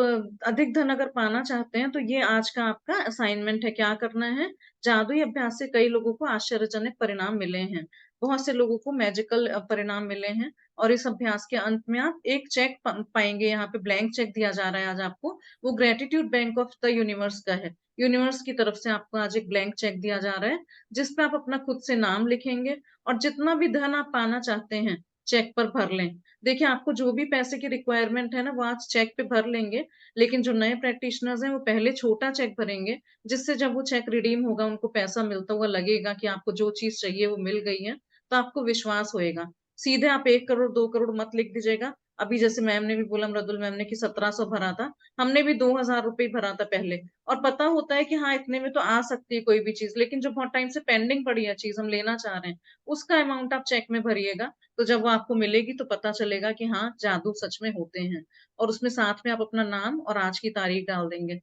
अधिक धन अगर पाना चाहते हैं तो ये आज का आपका असाइनमेंट है। क्या करना है? जादुई अभ्यास से कई लोगों को आश्चर्यजनक परिणाम मिले हैं। बहुत से लोगों को मैजिकल परिणाम मिले हैं। और इस अभ्यास के अंत में आप एक चेक पाएंगे। यहाँ पे ब्लैंक चेक दिया जा रहा है आज आपको। वो gratitude bank of the universe का है। यूनिवर्स की तरफ से आपको आज एक ब्लैंक चेक दिया जा रहा है, जिसपे आप अपना खुद से नाम लिखेंगे और जितना भी धन आप पाना चाहते हैं चेक पर भर लें। देखिए, आपको जो भी पैसे की रिक्वायरमेंट है ना, वो आज चेक पे भर लेंगे। लेकिन जो नए प्रैक्टिशनर्स हैं वो पहले छोटा चेक भरेंगे, जिससे जब वो चेक रिडीम होगा उनको पैसा मिलता हुआ लगेगा कि आपको जो चीज चाहिए वो मिल गई है, तो आपको विश्वास होएगा। सीधे आप 1 करोड़ 2 करोड़ मत लिख दीजिएगा। अभी जैसे मैम ने भी बोला, मृदुल मैम ने, कि 1700 भरा था। हमने भी 2000 रुपये भरा था पहले। और पता होता है कि हाँ इतने में तो आ सकती है कोई भी चीज, लेकिन जो बहुत टाइम से पेंडिंग पड़ी है चीज हम लेना चाह रहे हैं, उसका अमाउंट आप चेक में भरिएगा। तो जब वो आपको मिलेगी तो पता चलेगा कि हाँ जादू सच में होते हैं। और उसमें साथ में आप अपना नाम और आज की तारीख डाल देंगे।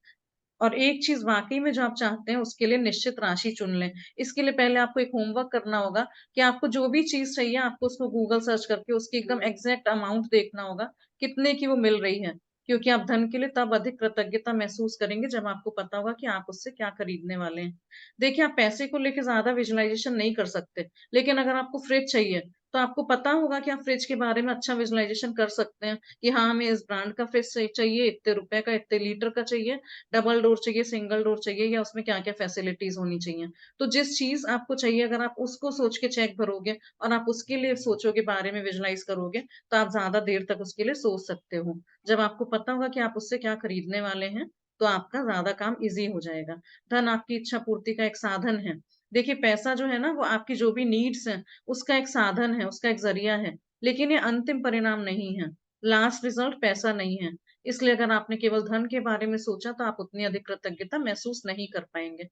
और एक चीज वाकई में जो आप चाहते हैं उसके लिए निश्चित राशि चुन लें। इसके लिए पहले आपको एक होमवर्क करना होगा कि आपको जो भी चीज चाहिए आपको उसको गूगल सर्च करके उसकी एकदम एग्जैक्ट अमाउंट देखना होगा कितने की वो मिल रही है। क्योंकि आप धन के लिए तब अधिक कृतज्ञता महसूस करेंगे जब आपको पता होगा कि आप उससे क्या खरीदने वाले हैं। देखिए, आप पैसे को लेकर ज्यादा विजुअलाइजेशन नहीं कर सकते, लेकिन अगर आपको फ्रिज चाहिए तो आपको पता होगा कि आप फ्रिज के बारे में अच्छा विजुअलाइजेशन कर सकते हैं कि हाँ हमें इस ब्रांड का फ्रिज चाहिए, इतने रुपए का, इतने लीटर का चाहिए, डबल डोर चाहिए, सिंगल डोर चाहिए, या उसमें क्या क्या फैसिलिटीज होनी चाहिए। तो जिस चीज आपको चाहिए अगर आप उसको सोच के चेक भरोगे और आप उसके लिए सोचोगे, बारे में विजुलाइज करोगे, तो आप ज्यादा देर तक उसके लिए सोच सकते हो। जब आपको पता होगा कि आप उससे क्या खरीदने वाले हैं तो आपका ज्यादा काम इजी हो जाएगा। धन आपकी इच्छा पूर्ति का एक साधन है। देखिए, पैसा जो है ना वो आपकी जो भी नीड्स है उसका एक साधन है, उसका एक जरिया है, लेकिन ये अंतिम परिणाम नहीं है। लास्ट रिजल्ट पैसा नहीं है। इसलिए अगर आपने केवल धन के बारे में सोचा तो आप उतनी अधिक कृतज्ञता महसूस नहीं कर पाएंगे।